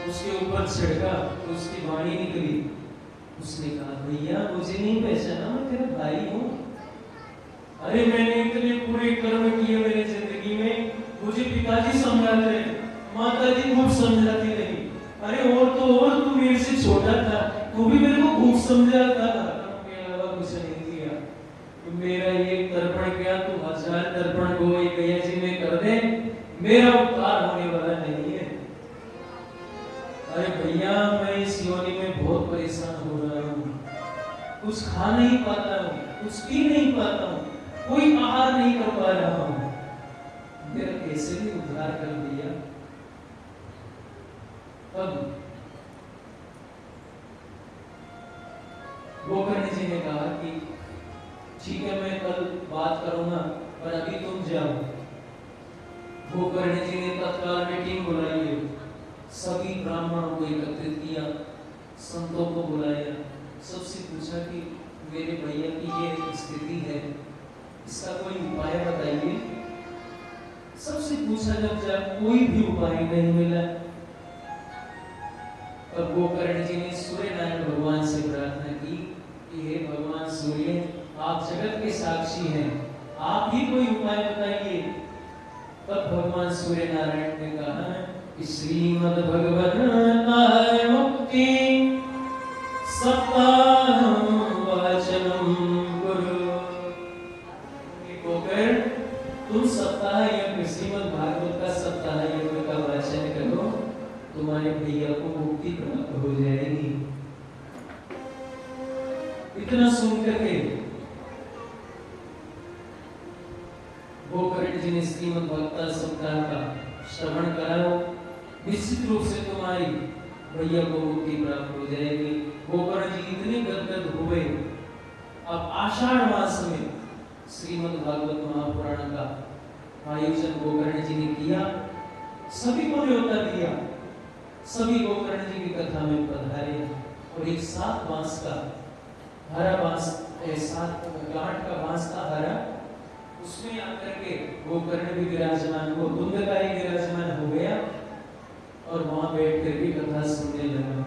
[SPEAKER 1] उसके ऊपर छिड़का तो उसकी वाणी निकली। उसने कहा भैया मुझे नहीं पहचाना, मैं तेरा भाई हूँ। अरे मैंने इतने पूरे कर्म किए मेरी जिंदगी में, मुझे पिताजी समझाते हैं, माता जी खूब समझाती रही। अरे और तो और तू मेरे से छोटा था, तू भी मेरे को खूब समझाता था, के अलावा कुछ नहीं किया। तो मेरा ये तर्पण किया, तू 1000 तर्पण गोई गया जी में कर दे, मेरा उपकार होने वाला नहीं है। अरे भैया मैं इस योनि में बहुत परेशान हो रहा हूँ, कुछ खा नहीं पाता हूँ, कुछ पी नहीं पाता हूँ, कोई आहार नहीं कर पा रहा हूँ, मेरा कैसे भी उद्धार कर दिया। तब गोकर्ण जी ने कहा कि ठीक है, मैं कल बात करूंगा, पर अभी तुम जाओ। गोकर्ण जी ने तत्काल मीटिंग बुलाई है, सभी ब्राह्मणों को एकत्रित किया, संतों को बुलाया, सबसे पूछा कि मेरे भैया की ये स्थिति है, इसका कोई उपाय बताइए। सबसे पूछा, जब कोई भी उपाय नहीं मिला, तब गोकर्ण जी ने सूर्य नारायण भगवान से प्रार्थना की कि हे भगवान सूर्य, आप जगत के साक्षी हैं, आप ही कोई उपाय बताइए। तब भगवान सूर्य नारायण ने कहा कि श्रीमद् भगवत मुक्ति सप्ताह वचनम गुरु। गोकर्ण, तुम सप्ताह यज्ञ, श्रीमद् भागवत का सप्ताह यज्ञ का वाचन करो, तुम्हारे भैया को मुक्ति प्राप्त हो जाएगी। इतना सुनकर के गोकर्ण जी ने श्रीमद् भागवत सप्ताह का श्रवण कराओ, निश्चित रूप से तुम्हारी भैया को मुक्ति प्राप्त हो जाएगी। गोकर्ण जी इतने गदगद हुए। अब आषाढ़ मास में श्रीमद् भागवत महापुराण का आयोजन गोकर्ण जी ने किया, सभी को न्योता दिया, सभी गोकर्ण जी की कथा में पधारे और एक 7 बांस का हरा बांस, 7 गांठ का बांस था हरा, उसमें आकर के गोकर्ण भी विराजमान हो, धुंधकारी विराजमान हो गया और वहां बैठ कर भी कथा सुनने लगा।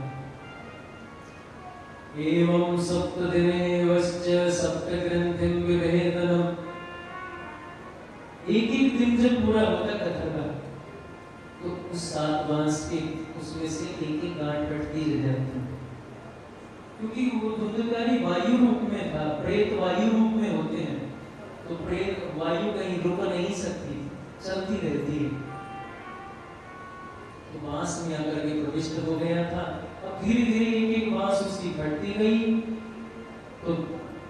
[SPEAKER 1] एवं सप्तदिने वश्च सप्तग्रंथिं विभेदनम्। एक दिन जब पूरा होता कथा का, तो उस 7 बांस के उसमें से एक गांठ कटती रह जाती, क्योंकि वो धुंधकारी वायु रूप में था, प्रेत वायु रूप में होते हैं, तो प्रेत वायु कहीं रुक नहीं सकती, चलती रहती है। तो बांस में आकर के प्रविष्ट हो गया था। अब धीरे धीरे एक बांस उसकी फटती गई। तो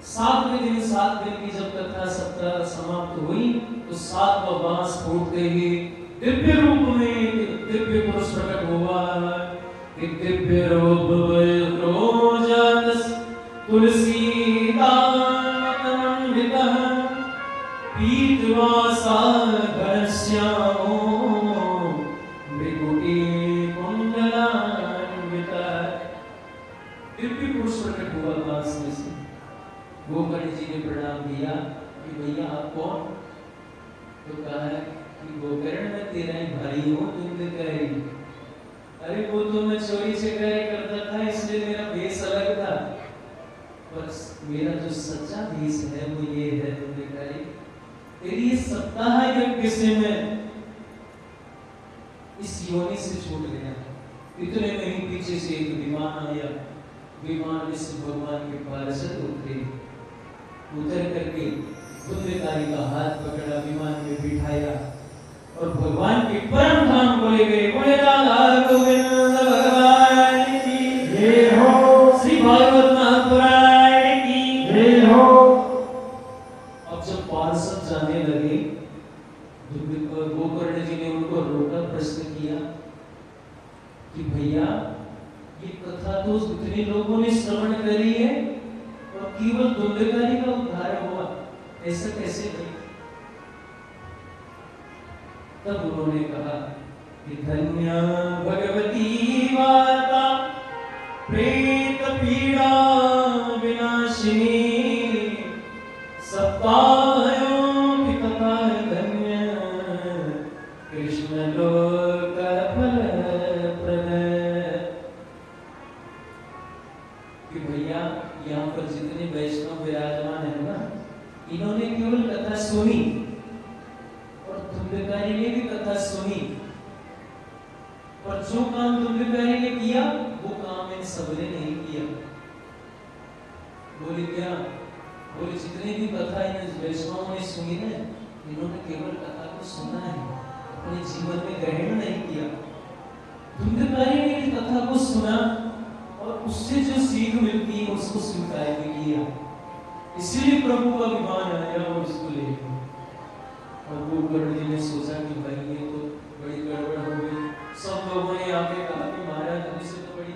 [SPEAKER 1] 7वें दिन, 7 दिन की जब कथा सप्ताह समाप्त हुई, तो 7वां बांस फूटते ही दिव्य रूप में दिव्य पुरुष प्रकट हुआ। दिव्य रूप तुलसीदास पीतवासा घनश्यामो मृगुटी कुंडलान्विता। दिव्य पुरुष प्रकट हुआ बांस में से। गोकर्ण जी ने प्रणाम किया कि भैया आप कौन? तो कहा कि गोकर्ण, मैं तेरा ही भाई हूँ, धुंधकारी। अरे वो तो मैं चोरी चकारी करता था, इसलिए मेरा भेष अलग था, पर मेरा जो सच्चा भेष है वो ये है धुंधकारी। तेरी ये सप्ताह यज्ञ से मैं इस योनि से छूट गया। इतने में ही पीछे से एक विमान आया। विमान में से भगवान के पार्षद उतरे, उतर करके धुंधकारी का हाथ पकड़ा, विमान में बिठाया और भगवान के परम धाम को ले गए। बोले राधा गोविंद भगवान की जय हो, श्री भागवत महापुराण की जय हो। अब जब पार्षद जाने लगे, गोकर्ण जी ने उनको रोका, प्रश्न किया कि भैया ये कथा तो इतने लोगों ने श्रवण करी है और केवल धुंधकारी का उद्धार हुआ, ऐसा कैसे भाई? तब उन्होंने कहा कि धन्य भगवती वार्ता प्रेत पीड़ा विनाशिनी सप्ताहयों की कथा धन्य कृष्ण लोक फल प्रद। कि भैया यहाँ पर जितने वैष्णव विराजमान है ना, इन्होंने केवल कथा सुनी और धुंधकारी ने भी कथा सुनी, पर जो काम धुंधकारी ने किया वो काम इन सबने नहीं किया। बोले क्या? बोले जितने भी कथा इन वैष्णवों ने सुनी है, इन्होंने केवल कथा को सुना है, अपने जीवन में ग्रहण नहीं किया। धुंधकारी ने भी कथा को सुना और उससे जो सीख मिलती है उसको स्वीकार भी किया। इसलिए प्रभु का विमान आया और इसको ले गया। और गोकर्ण जी ने सोचा कि भाई ये तो बड़ी गड़बड़ हो गई। सब लोगों ने आके कहा कि महाराज अभी से तो बड़ी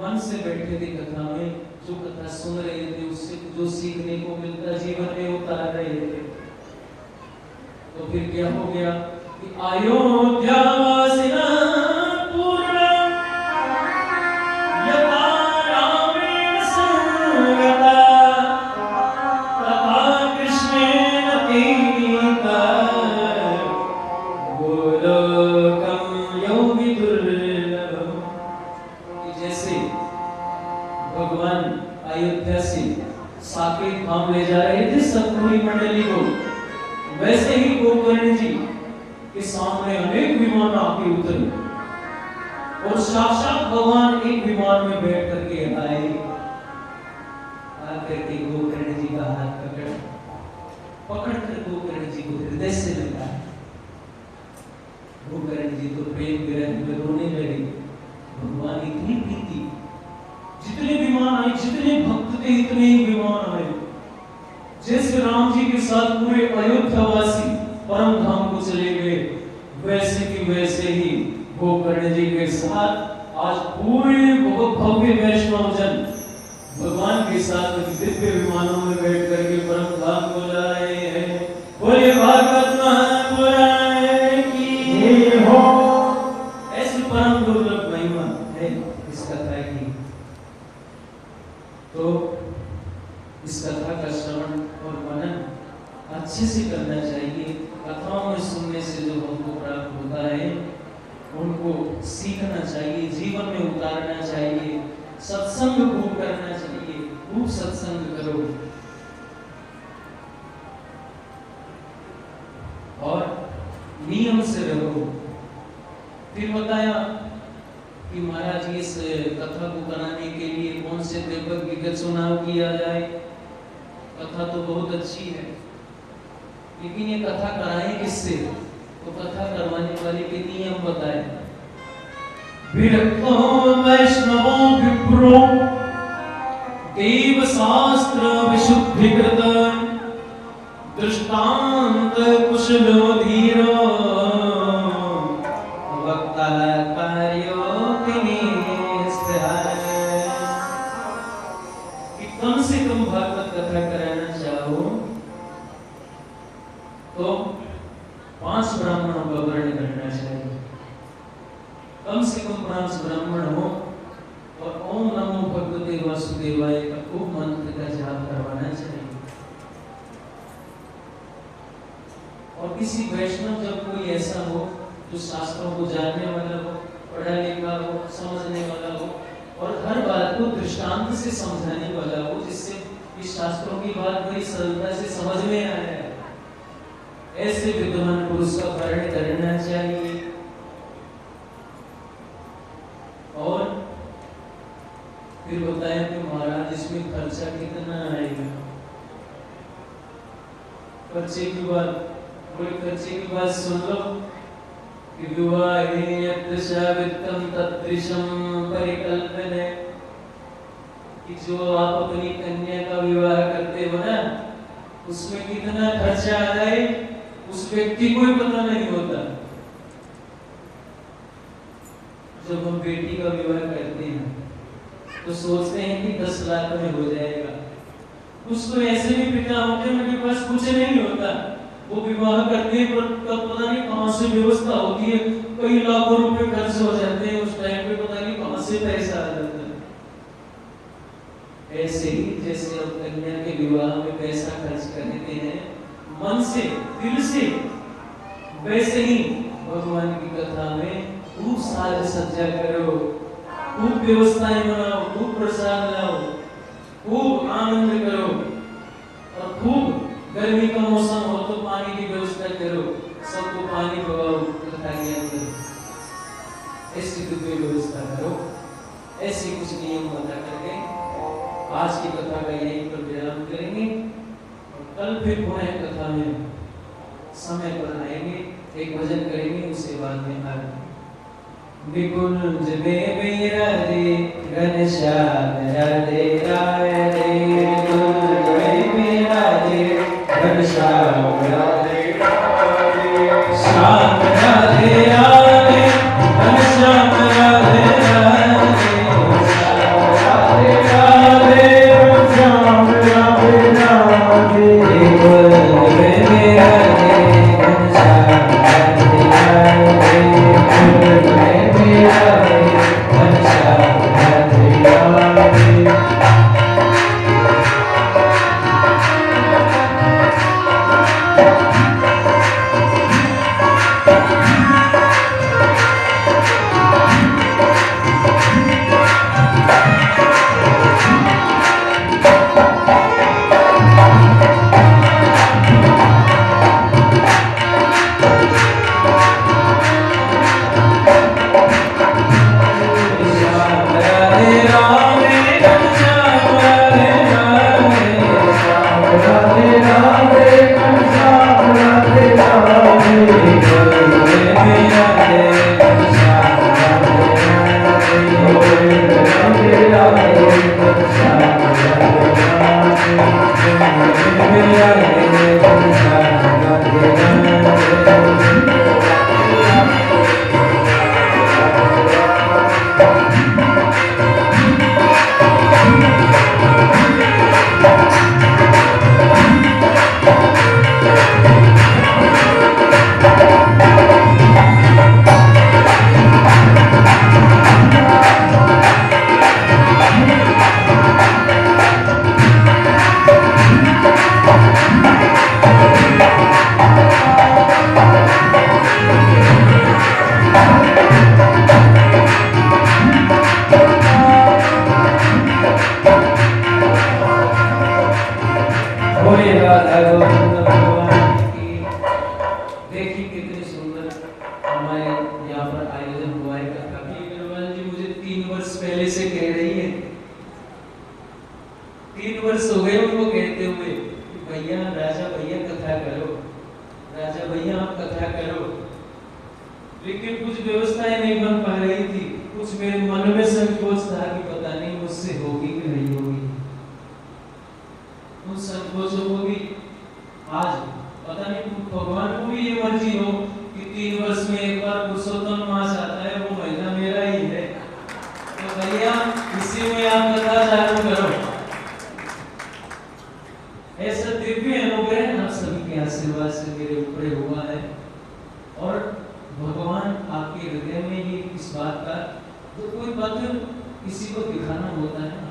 [SPEAKER 1] मन से बैठे थे कथा में, जो कथा सुन रहे थे उससे जो सीखने को मिलता जीवन में उतार रहे थे। तो फिर क्या हो गया कि अयोध्या वासिना हम ले जा रहे थे सब पूरी मंडली को, वैसे ही गोकर्ण जी के सामने अनेक विमान आके उतरे और साक्षात भगवान एक विमान में बैठ करके आए। आकर के गोकर्ण जी का हाथ पकड़कर गोकर्ण जी को हृदय से लगाया। गोकर्ण जी तो प्रेम विरह में रोने लगे। भगवान इतनी प्रीति, जितने विमान आए, जितने भक्त थे इतने ही विमान आए। जैसे राम जी के साथ पूरे अयोध्या वासी परम धाम को चले गए, वैसे कि वैसे ही गोकर्ण जी के साथ आज पूरे भव्य वैष्णव जन भगवान के साथ दिव्य विमानों में बैठ करके परम धाम को जा रहे हैं। बोले भागवत महापुराण की हो। ऐसी परम दुर्लभ महिमा है इस कथा की। तो इस कथा का श्रवण और मनन अच्छे से करना चाहिए। कथाओं में सुनने से जो हमको प्राप्त होता है उनको सीखना चाहिए, जीवन में उतारना चाहिए। सत्संग खूब करना चाहिए, खूब सत्संग करो। और नियम से रहो। फिर बताया कि महाराज इस कथा को कराने के लिए कौन से देवक का चुनाव किया जाए। कथा तो बहुत अच्छी है, लेकिन ये कथा कराएं किससे? तो कथा करवाने वाले के नियम बताए। विरक्तो वैष्णवो विप्रो देव शास्त्र विशुद्धिकृत दृष्टांत कुशलो धीरो वक्ता कार्यो कि कम से कम भागवत कथा कराना चाहो तो 5 ब्राह्मणों का वर्ण करना चाहिए। कम से कम 5 ब्राह्मण हो और ओम नमो भगवते वासुदेवाय का खूब मंत्र का जाप करवाना चाहिए। और किसी वैष्णव जब कोई ऐसा हो जो शास्त्रों को जानने वाला हो, पढ़ा लिखा हो, समझने वाला हो और हर बात को दृष्टांत से समझाने वाला हो, जिससे इस शास्त्रों की बात बड़ी सरलता से समझ में आ जाए, ऐसे विद्वान पुरुष का वर्ण करना चाहिए। और फिर बताया कि महाराज इसमें खर्चा कितना आएगा। खर्चे की बात, कोई खर्चे की बात सुन लो कि विवाहे यत्तम तत्रिशम परिकल्पने, कि जो आप अपनी कन्या का विवाह करते हो ना, उसमें कितना खर्चा आ जाए उस व्यक्ति को ही पता नहीं होता। जब हम बेटी का विवाह करते हैं तो सोचते हैं कि 10 लाख में हो जाएगा। कुछ तो ऐसे भी पिता होते हैं उनके पास कुछ नहीं होता, वो विवाह करते हैं पर तब पता नहीं कहां से व्यवस्था होती है, कई लाखों रुपए खर्च हो जाते हैं। उस टाइम पे पता नहीं कहां से पैसा आ जाता है। ऐसे ही जैसे हम कन्या के विवाह में पैसा खर्च करते हैं मन से, दिल से, वैसे ही भगवान की कथा में खूब साज सज्जा करो, खूब व्यवस्थाएं बनाओ, खूब प्रसाद लाओ, खूब आनंद करो। और खूब गर्मी का मौसम हो तो पानी की व्यवस्था करो, सबको पानी पिलाओ, कथा ज्ञान करो, ऐसी व्यवस्था करो। ऐसे कुछ नियम बता करके आज की कथा का यही पर विराम करेंगे और कल फिर पुनः कथा में समय पर आएंगे, एक भजन करेंगे, उसके बाद में आगे निकुंज में मेरा रे घनश्याम राधे राय रे, निकुंज में श्याम राधे श्याम राधे राधे श्याम राधे राधे श्याम राधे राधे देखिए कितनी सुंदर हमारे यहाँ पर आयोजन हुआ है कथा का। अग्रवाल जी मुझे 3 वर्ष पहले से कह रही है, 3 वर्ष हो गए उनको कहते हुए कि भैया राजा भैया कथा करो, राजा भैया आप कथा करो, लेकिन कुछ व्यवस्थाएं नहीं बन पा रही थी। कुछ मेरे मन में संकोच था कि पता नहीं मुझसे होगी कि नहीं होगी। उन संकोचों को भी आज पता नहीं भगवान को भी ये मर्जी हो कि 3 वर्ष में एक बार पुरुषोत्तम मास आता है, वो महीना मेरा ही है, तो भैया इसी में आप कथा चालू करो। ऐसा दिव्य अनुग्रह आप सभी के आशीर्वाद से मेरे ऊपर हुआ है। और भगवान आपके हृदय में ही इस बात का, तो कोई पत्र किसी को दिखाना होता है ना,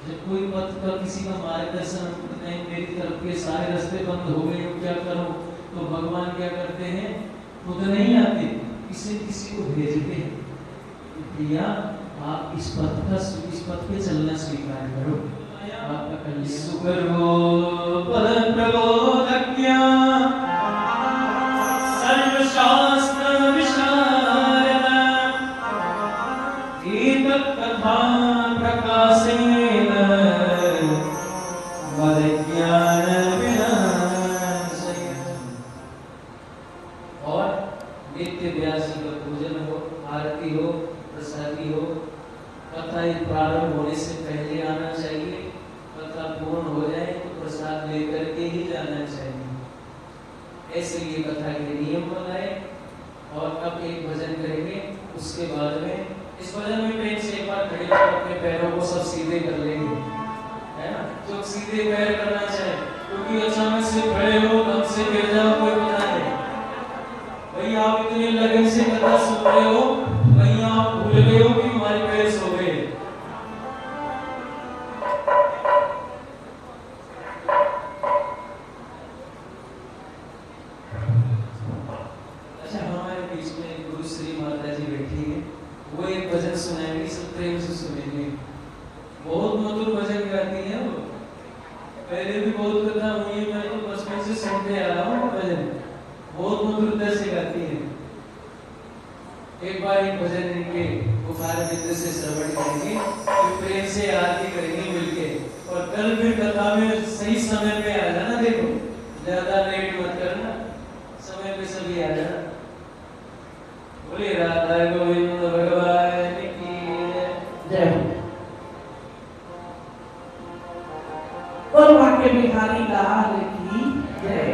[SPEAKER 1] जब कोई पथ का किसी का मार्गदर्शन नहीं, मेरी तरफ के सारे रास्ते बंद हो गए, क्या करूं, तो भगवान क्या करते हैं, खुद नहीं आते, किसी को भेजते हैं, भैया आप इस पथ पे चलना स्वीकार करो, आपका कल्याण सुकरो परम प्रबोधज्ञा सर्वशास्त्र विशारद एतत् कथा प्रकाशेन मदज्ञान विनाशय। और नित्य व्यास जी का पूजन हो, आरती हो, प्रसादी हो। कथा प्रारंभ होने से पहले आना चाहिए, कथा पूर्ण हो जाए तो प्रसाद लेकर के ही जाना चाहिए। ऐसे ये कथा के नियम बनाए। और अब एक भजन करेंगे, उसके बाद में इस भजन में प्रेम से एक बार खड़े होकर अपने पैरों को सब सीधे कर लेंगे, है ना, जो सीधे पैर करना चाहे, क्योंकि अचानक से खड़े हो दम से गिर जाओ, कोई पता नहीं। भैया आप इतने लगन से कथा सुन रहे हो, भैया आप भूल गए हो कि हमारे पैर सो गए। अच्छा, हमारे बीच में गुरु श्री माता जी बैठी है, वो एक भजन सुनाएंगे, सब प्रेम से सुनेंगे। बहुत मधुर भजन गाती है वो, पहले भी बहुत कथा हुई है, मैं तो बचपन से सुनते आ रहा हूँ भजन, बहुत मधुरता से गाती है। एक बार एक भजन इनके बुखार बिंदु से श्रवण करेंगे, फिर प्रेम से आरती करेंगे मिलके, और कल फिर कथा में सही समय पे आ जाना, देखो ज्यादा लेट मत करना, समय पे सभी आ जाना। बोले राधा गोविंद भगवान की जय।
[SPEAKER 2] और वाक्य बिहारी लाल की जय।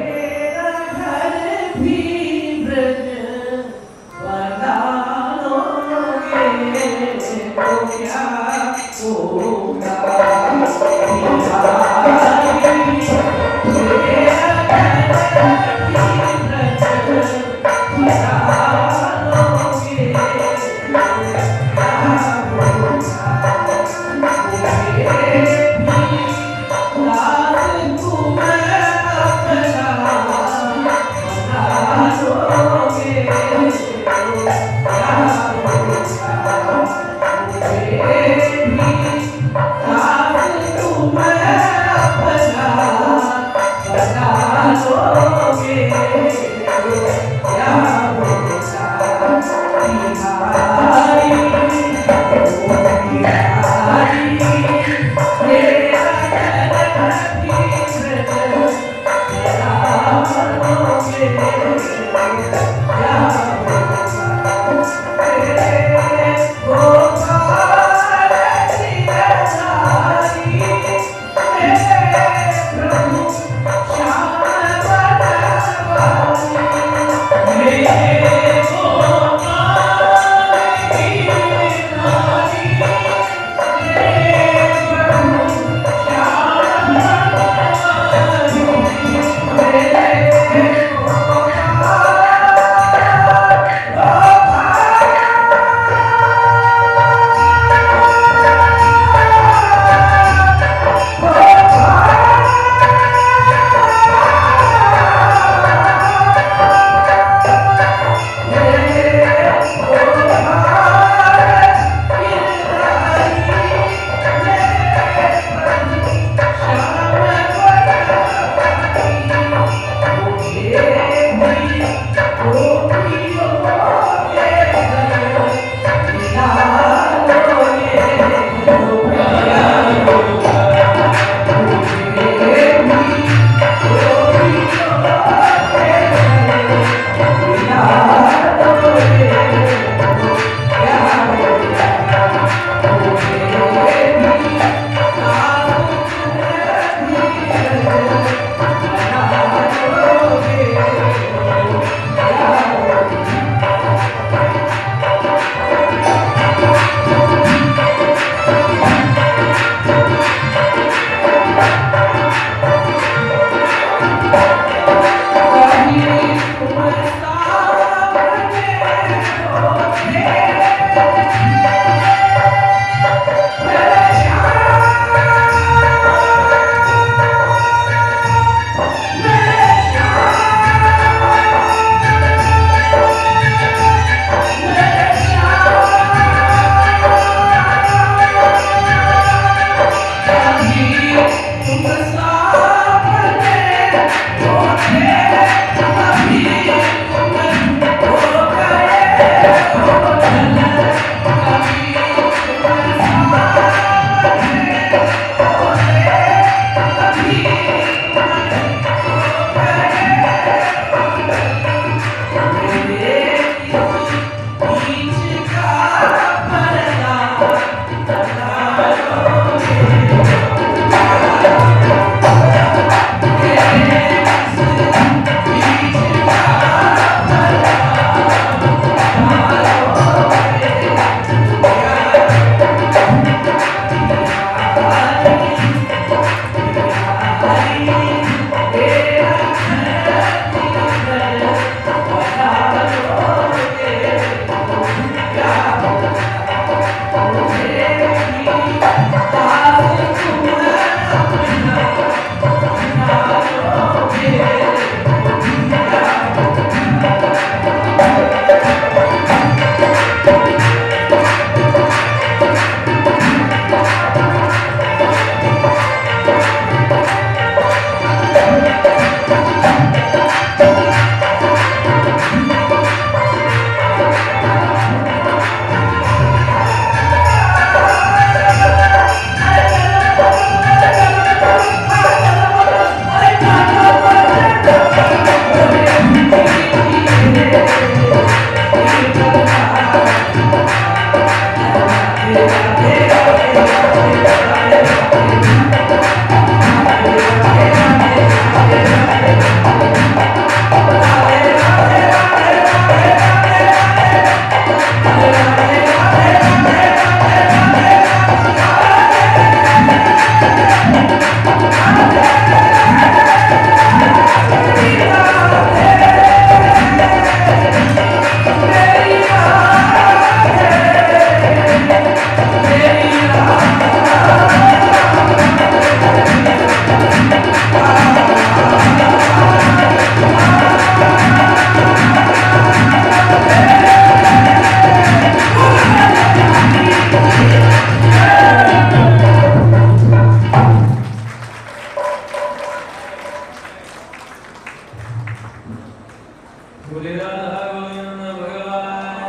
[SPEAKER 1] बोले राधा गोविंद भगवान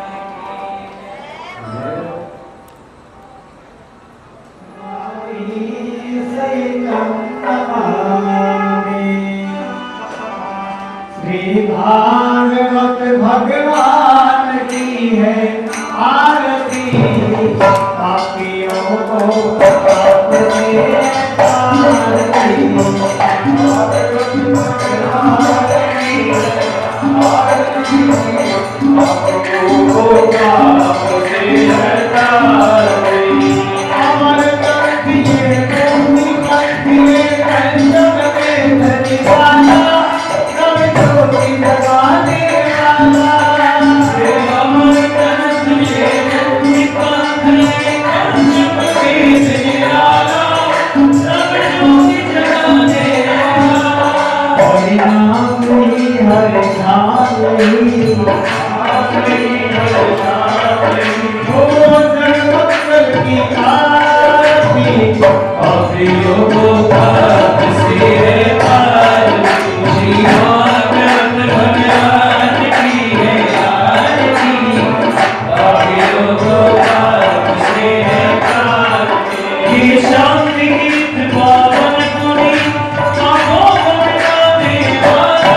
[SPEAKER 2] श्री भागवत भगवान की है आरती, पापियों को पाप से तारती। भागवत भगवान की है आरती, पापियों को पाप से तारती। अमर करती भूमि करती कंचन में धनिवाला, ज्योति जगाने वाला। अमर करती भूमि करती कंचन में धनिवाला, ज्योति जगाने वाला। हरि नाम ही हरि नाम ही हो जगत की आरती, पापियों को पाप से तारती। श्री भागवत भगवान की है आरती, पापियों को पाप से तारती। ये शांति गीत पावन गुणी पापों को मिटाने वाला,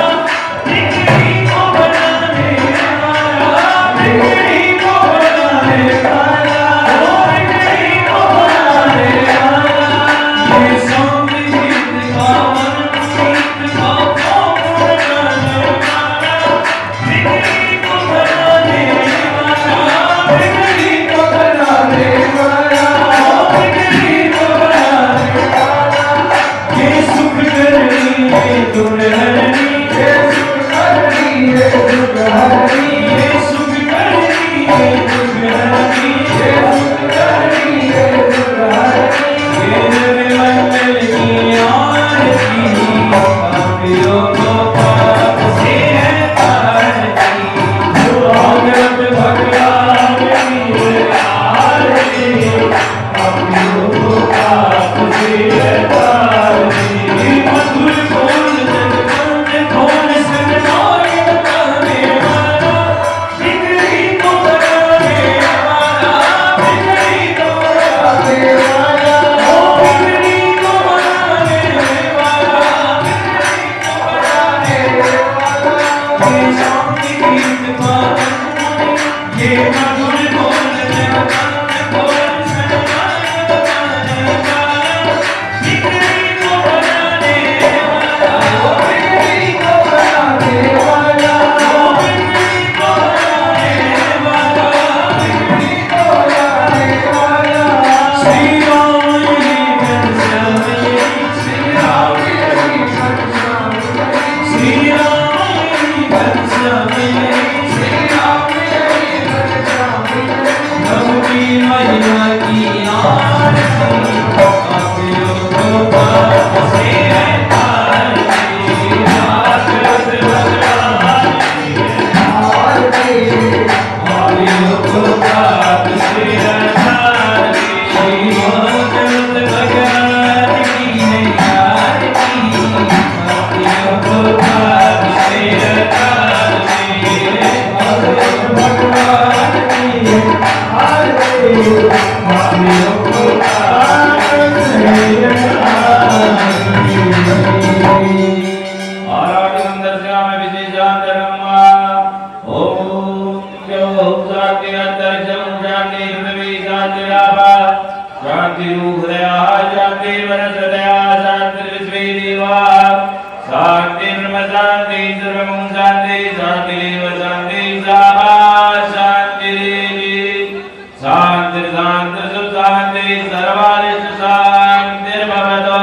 [SPEAKER 2] बिगड़ी को बनाने वाला, बिगड़ी को बनाने वाला, बिगड़ी को बनाने वाला। ये शांति गीत पावन गुणी पापों को मिटाने वाला, बिगड़ी को बनाने वाला, बिगड़ी को बनाने वाला, बिगड़ी को बनाने वाला। ये सुख करनी है दुल्हनी, ये सुख करनी है दुल्हनी, ये सुख करनी है दुल्हनी, ये सुख करनी है दुल्हनी। ये निर्मल की आरती, पापियों को पाप से है तारती। भागवत भगवान की है आरती, पापियों को पाप से है तारती। मधुर बोल जगवंत कौन सन्नाटे करने वाला, बिगड़ी को बनाने वाला, बिगड़ी को बनाने वाला, बिगड़ी को बनाने वाला, बिगड़ी को बनाने वाला। ये शांति गीत पावन गुणी, ये मधुर बोल जगवंत कौन सन्नाटे करने वाला, बिगड़ी को बनाने वाला, बिगड़ी को बनाने वाला, बिगड़ी को बनाने वाला, बिगड़ी को बनाने वाला। श्री राम घनश्याम, श्री राम घनश्याम, श्री राम घनश्याम, श्री राम घनश्याम। प्रभु की महिमा की आरती, पापियों को पाप से है तारती। भागवत भगवान की है आरती, पापियों को पाप से है तारती। श्री भागवत भगवान की है आरती, पापियों को पाप से है तारती। भागवत भगवान की है आरती, पापियों को पाप से है तारती। आराधनं दर्शयामि विशेषान्तरं वा। ओम शांति अंतरिक्षं शांति पृथ्वी शांतिरापा शांति हृदयः शांति वनस्पतयः शांति विश्वे देवाः शांति ब्रह्म शांति सर्वं शांति शांतिरेव शांति शांति शांति शांति शांति सर्वारिष्ट शांतिर्भवतु।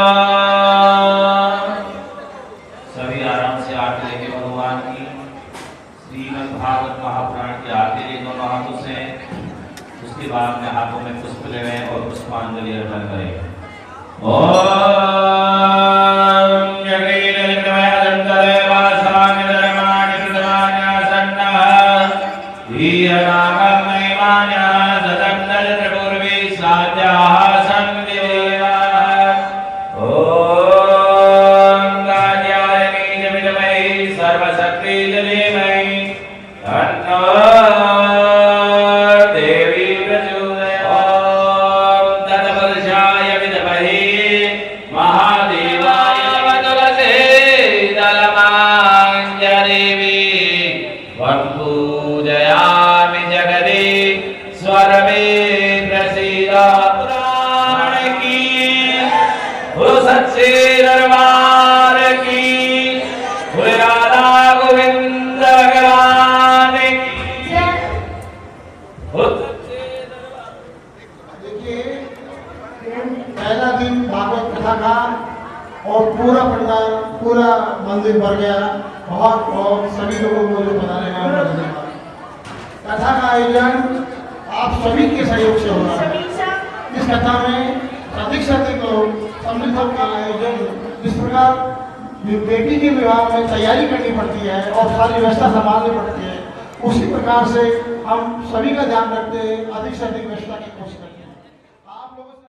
[SPEAKER 2] सभी आराम से आरती लेके भगवान की श्रीमद् भागवत महापुराण की आरती ले दोनों हाथों से। उसके बाद में हाथों में पुष्प ले लें और पुष्पांजलि अर्पण करें। सर्व शक्ति धीमहि तन्नो देवी प्रचोदयात्। तत्पुरुषाय विद्महे महादेवाय धीमहि दलमाञ्जनेवी वन्दूजयामि जगदे स्वरमे प्रसीद। पुराण की हो सच्चे दरबार की, हो राधा गोविंद भगवान की हो सच्चे दरबार।
[SPEAKER 3] देखिए, पहला दिन भागवत कथा का और पूरा पंडाल पूरा मंदिर भर गया। बहुत बहुत सभी लोगों को जो बनाने में धन्यवाद। कथा का आयोजन आप सभी के सहयोग से हो रहा है। इस कथा में अधिक से अधिक लोग सम्मिलित का आयोजन, जिस प्रकार बेटी के विवाह में तैयारी करनी पड़ती है और सारी व्यवस्था संभालनी पड़ती है, उसी प्रकार से हम सभी का ध्यान रखते हैं, अधिक से अधिक व्यवस्था की कोशिश करें।